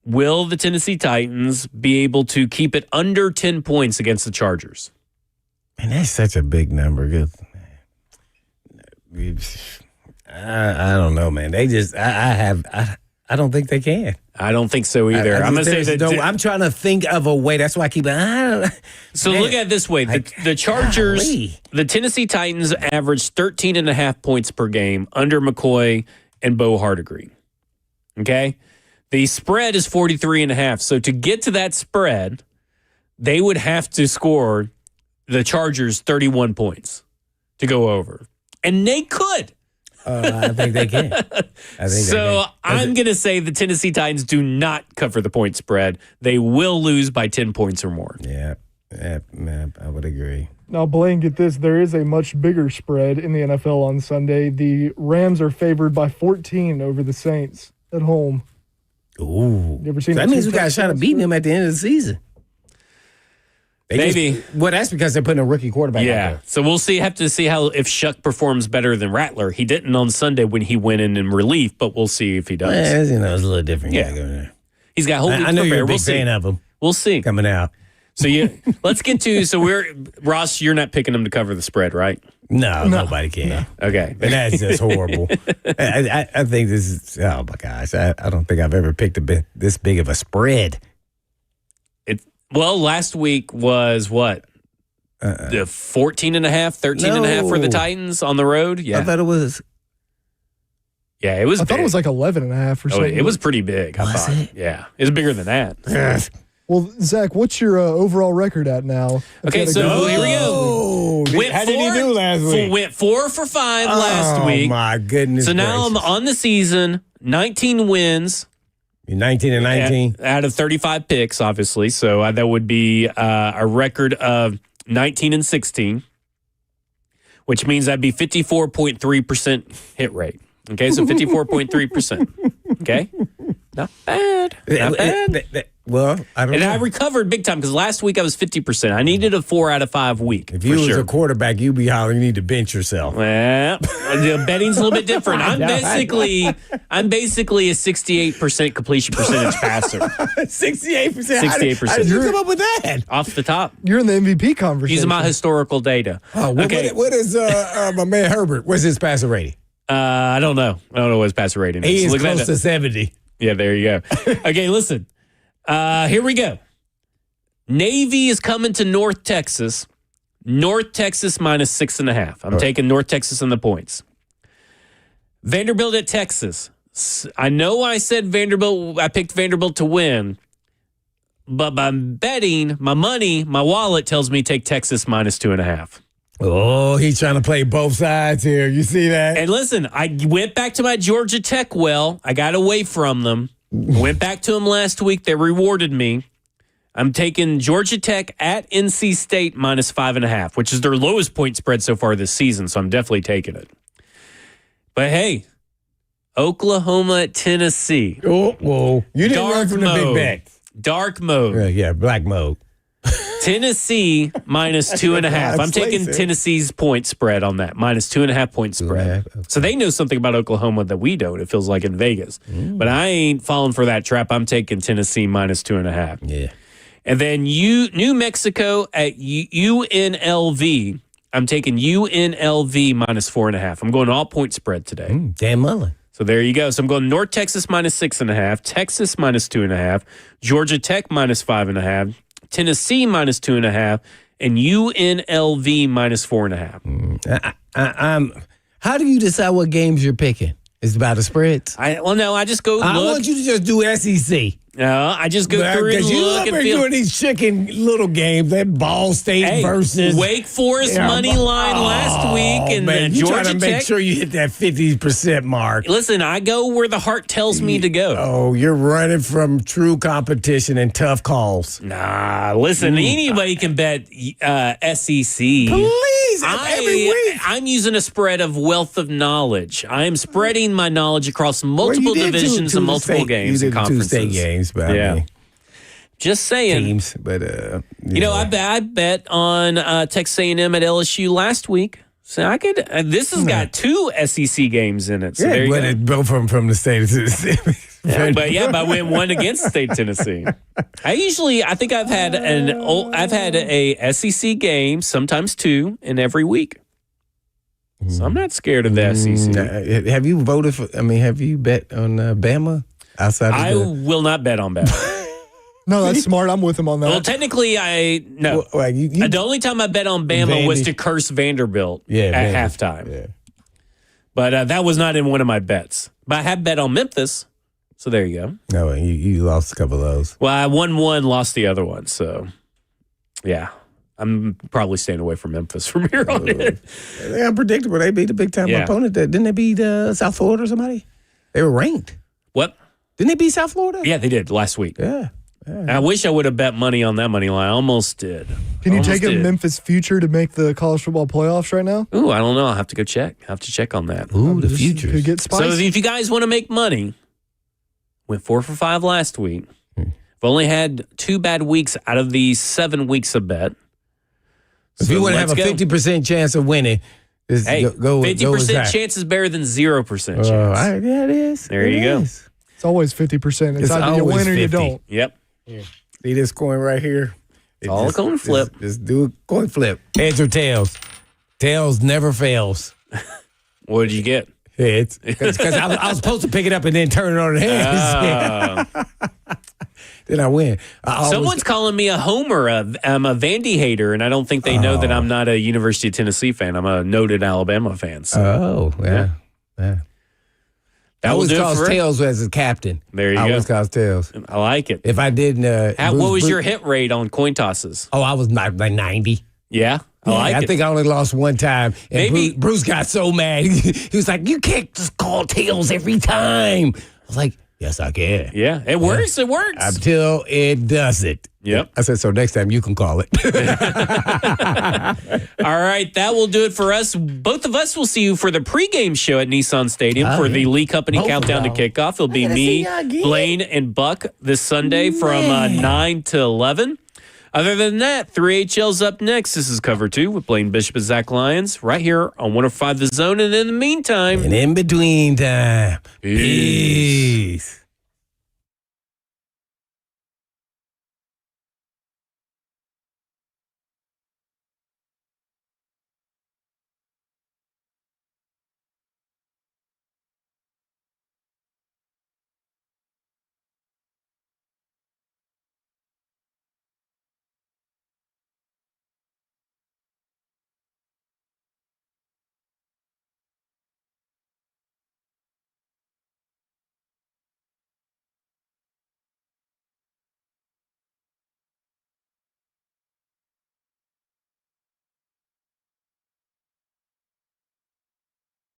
will the Tennessee Titans be able to keep it under 10 points against the Chargers? Man, that's such a big number. I don't know, man. They just, I don't think they can. I don't think so either. I'm going to say that. I'm trying to think of a way. That's why I keep. So look at it this way: the Chargers, the Tennessee Titans, averaged 13.5 points per game under McCoy and Bo Hardegree. Okay, the spread is 43.5. So to get to that spread, they would have to score the Chargers 31 points to go over, and they could. I think they can. I'm going to say the Tennessee Titans do not cover the point spread. They will lose by 10 points or more. Yeah, I would agree. Now, Blaine, get this. There is a much bigger spread in the NFL on Sunday. The Rams are favored by 14 over the Saints at home. Ooh. You ever seen that? Means we got to try to beat them at the end of the season. Maybe. That's because they're putting a rookie quarterback out there. So we'll see. Have to see how if Shuck performs better than Rattler. He didn't on Sunday when he went in relief, but we'll see if he does. Well, it's a little different. Yeah. There. He's got whole week I know you're a big we'll fan of him. We'll see. Coming out. So let's get to, Ross, you're not picking them to cover the spread, right? No, nobody can. No. Okay. And that's just horrible. I think this is, oh my gosh, I don't think I've ever picked this big of a spread. Well, last week was what? The 14.5, 13.5 for the Titans on the road? Yeah. I thought it was. Yeah, it was I thought it was like 11.5 or something. It was pretty big, I thought. It? Yeah. It was bigger than that. Well, Zach, what's your overall record at now? Okay, so here we go. How did he do last week? Went 4 for 5 last week. Oh, my goodness. So now gracious. I'm on the season, 19 wins. You're 19 and 19? Out of 35 picks, obviously. So that would be a record of 19 and 16, which means that'd be 54.3% hit rate. Okay, so 54.3%. Okay? Not bad. Not bad. Well, I don't know. And I recovered big time because last week I was 50%. I needed a 4 out of 5 week. If you was a quarterback, you'd be hollering, you need to bench yourself. Well, the betting's a little bit different. I'm basically a 68% completion percentage passer. 68%? 68%. How did you come up with that? Off the top. You're in the MVP conversation. Using my historical data. Okay. What is my man Herbert? What's his passer rating? I don't know. I don't know what his passer rating is. He is close to 70. Yeah, there you go. Okay, listen. Here we go. Navy is coming to North Texas. North Texas minus 6.5. I'm taking North Texas in the points. Vanderbilt at Texas. I know I said Vanderbilt. I picked Vanderbilt to win. But by betting, my money, my wallet tells me take Texas minus 2.5. Oh, he's trying to play both sides here. You see that? And listen, I went back to my Georgia Tech well. I got away from them. Went back to them last week. They rewarded me. I'm taking Georgia Tech at NC State minus 5.5, which is their lowest point spread so far this season, so I'm definitely taking it. But hey, Oklahoma at Tennessee. Oh, whoa. You didn't run from the big bet. Dark mode. Yeah, black mode. Tennessee minus 2.5. I'm taking Tennessee's point spread on that, minus 2.5 point spread. Okay. So they know something about Oklahoma that we don't, it feels like in Vegas. But I ain't falling for that trap. I'm taking Tennessee minus 2.5. Yeah. And then New Mexico at UNLV. I'm taking UNLV minus 4.5. I'm going all point spread today. Dan Mullen. So there you go. So I'm going North Texas minus 6.5, Texas minus 2.5, Georgia Tech minus 5.5, Tennessee minus 2.5, and UNLV minus 4.5. How do you decide what games you're picking? It's about the spreads? I just go look. I want you to just do SEC. No, I just go through and look and feel. Doing these chicken little games, that Ball State versus Wake Forest money line last week, and man, Georgia trying to Tech. make sure you hit that 50% mark. Listen, I go where the heart tells me to go. Oh, you're running from true competition and tough calls. Nah, listen, anybody can bet SEC. Please, every week. I'm using a spread of wealth of knowledge. I am spreading my knowledge across multiple divisions and multiple games and conferences. 2 state games, but I mean, just saying. Teams, but I bet on Texas A&M at LSU last week. So I could. This has got 2 SEC games in it. So there you go. Both from the state of Tennessee. But I win one against State Tennessee. I think I've had a SEC game, sometimes 2, in every week. So I'm not scared of the SEC. Have you voted for? Have you bet on Bama outside? I will not bet on Bama. No, that's smart. I'm with him on that. Well, technically, the only time I bet on Bama was to curse Vanderbilt at halftime. Yeah. But that was not in one of my bets. But I have bet on Memphis. So there you go. No, you lost a couple of those. Well, I won one, lost the other one. So, yeah. I'm probably staying away from Memphis from here on in. They're unpredictable. They beat a big-time opponent. Didn't they beat South Florida or somebody? They were ranked. What? Didn't they beat South Florida? Yeah, they did last week. Yeah. I wish I would have bet money on that money line. I almost did. Can you take a Memphis future to make the college football playoffs right now? Ooh, I don't know. I'll have to go check. I have to check on that. Ooh, the future could get spicy. So if you guys want to make money, went 4 for 5 last week. I've only had 2 bad weeks out of the 7 weeks of bet. If you want to have a 50% chance of winning, go 50% chance is better than 0% chance. Yeah, it is. There you go. It's always 50%. It's either you win or you don't. Yep. Yeah. See this coin right here? It's all a coin flip. Just do a coin flip. Heads or tails? Tails never fails. What did you get? Heads. Because I was supposed to pick it up and then turn it on the heads. Then I win. Someone's calling me a homer. I'm a Vandy hater, and I don't think they know that I'm not a University of Tennessee fan. I'm a noted Alabama fan. So. Yeah. That I was always cause Tails as a captain. There you go. I always cause Tails. I like it. If I didn't... what was your hit rate on coin tosses? Oh, I was like 90. Yeah? I think I only lost one time. And maybe Bruce got so mad. He was like, you can't just call Tails every time. I was like, yes, I can. Yeah, it works. It works. Until it doesn't. Yep. I said, so next time you can call it. All right, that will do it for us. Both of us will see you for the pregame show at Nissan Stadium for the Lee Company Countdown to Kickoff. It'll be me, Blaine, and Buck this Sunday from 9 to 11. Other than that, 3HL's up next. This is Cover 2 with Blaine Bishop and Zach Lyons right here on 105 The Zone. And in the meantime... And in between time, peace.